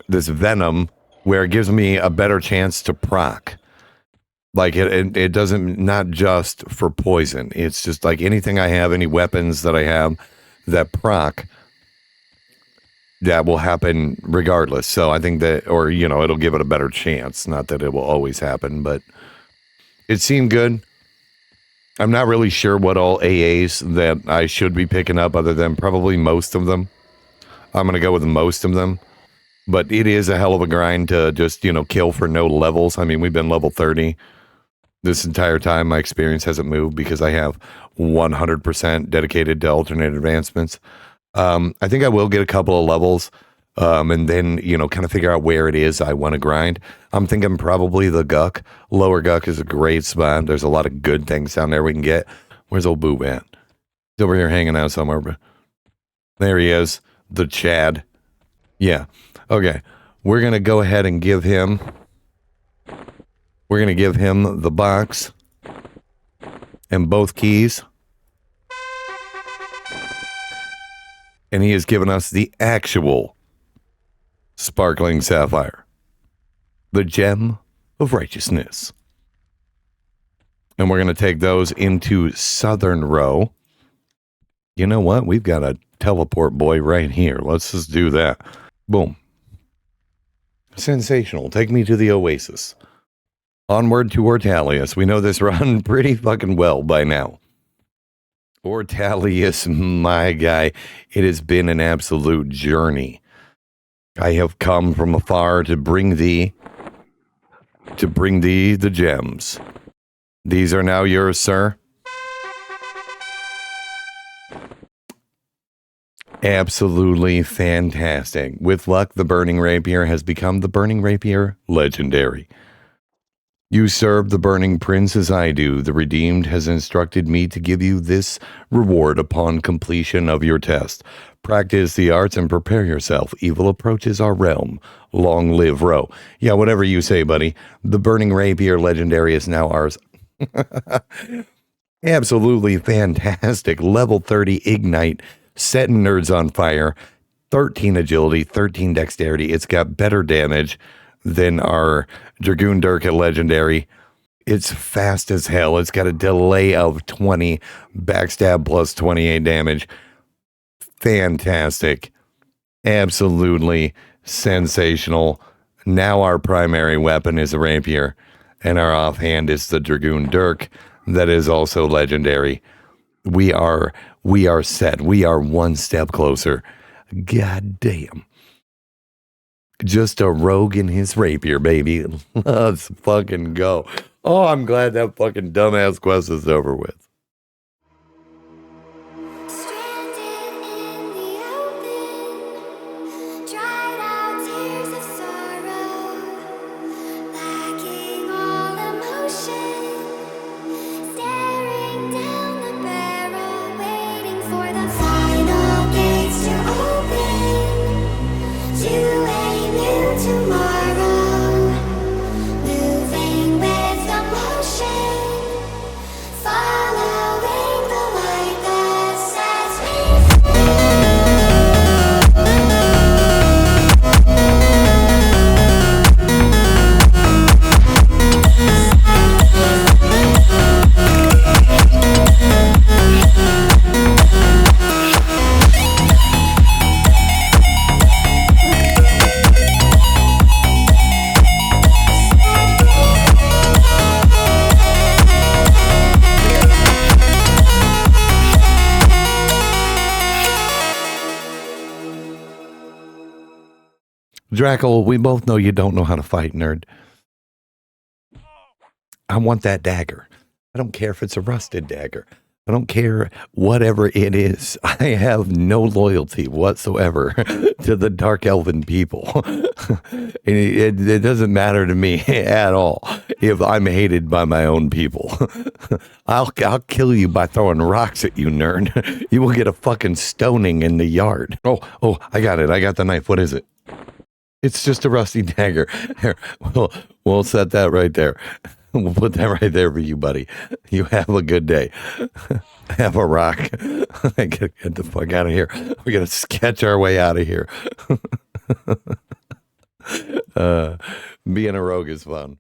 S1: venom where it gives me a better chance to proc. Like it doesn't, not just for poison. It's just like anything I have, any weapons that I have that proc, that will happen regardless. So I think that, or, it'll give it a better chance. Not that it will always happen, but it seemed good. I'm not really sure what all AAs that I should be picking up other than probably most of them. I'm going to go with most of them. But it is a hell of a grind to just, kill for no levels. I mean, we've been level 30. This entire time, my experience hasn't moved because I have 100% dedicated to alternate advancements. I think I will get a couple of levels and then, kind of figure out where it is I want to grind. I'm thinking probably the Guck. Lower Guck is a great spot. There's a lot of good things down there we can get. Where's old Boob at? He's over here hanging out somewhere. But there he is, the Chad. Yeah. Okay. We're going to go ahead and give him... We're going to give him the box and both keys. And he has given us the actual sparkling sapphire, the gem of righteousness. And we're going to take those into Southern Row. You know what? We've got a teleport boy right here. Let's just do that. Boom. Sensational. Take me to the Oasis. Onward to Ortalius. We know this run pretty fucking well by now. Ortalius, my guy, it has been an absolute journey. I have come from afar to bring thee the gems. These are now yours, sir. Absolutely fantastic. With luck, the Burning Rapier has become the Burning Rapier Legendary. You serve the Burning Prince as I do. The Redeemed has instructed me to give you this reward upon completion of your test. Practice the arts and prepare yourself. Evil approaches our realm. Long live Row. Yeah, whatever you say, buddy. The Burning Rapier Legendary is now ours. Absolutely fantastic. Level 30 Ignite. Setting nerds on fire. 13 agility, 13 dexterity. It's got better damage than our Dragoon Dirk at Legendary. It's fast as hell. It's got a delay of 20, backstab plus 28 damage. Fantastic. Absolutely sensational. Now our primary weapon is a rapier, and our offhand is the Dragoon Dirk that is also legendary. We are set. We are one step closer. God damn. Just a rogue in his rapier, baby. Let's fucking go. Oh, I'm glad that fucking dumbass quest is over with.
S2: Fire
S1: Drackle, we both know you don't know how to fight, nerd. I want that dagger. I don't care if it's a rusted dagger. I don't care whatever it is. I have no loyalty whatsoever to the Dark Elven people. It doesn't matter to me at all if I'm hated by my own people. I'll kill you by throwing rocks at you, nerd. You will get a fucking stoning in the yard. Oh, I got it. I got the knife. What is it? It's just a rusty dagger. Here, we'll set that right there. We'll put that right there for you, buddy. You have a good day. Have a rock. I gotta get the fuck out of here. We gotta sketch our way out of here. Being a rogue is fun.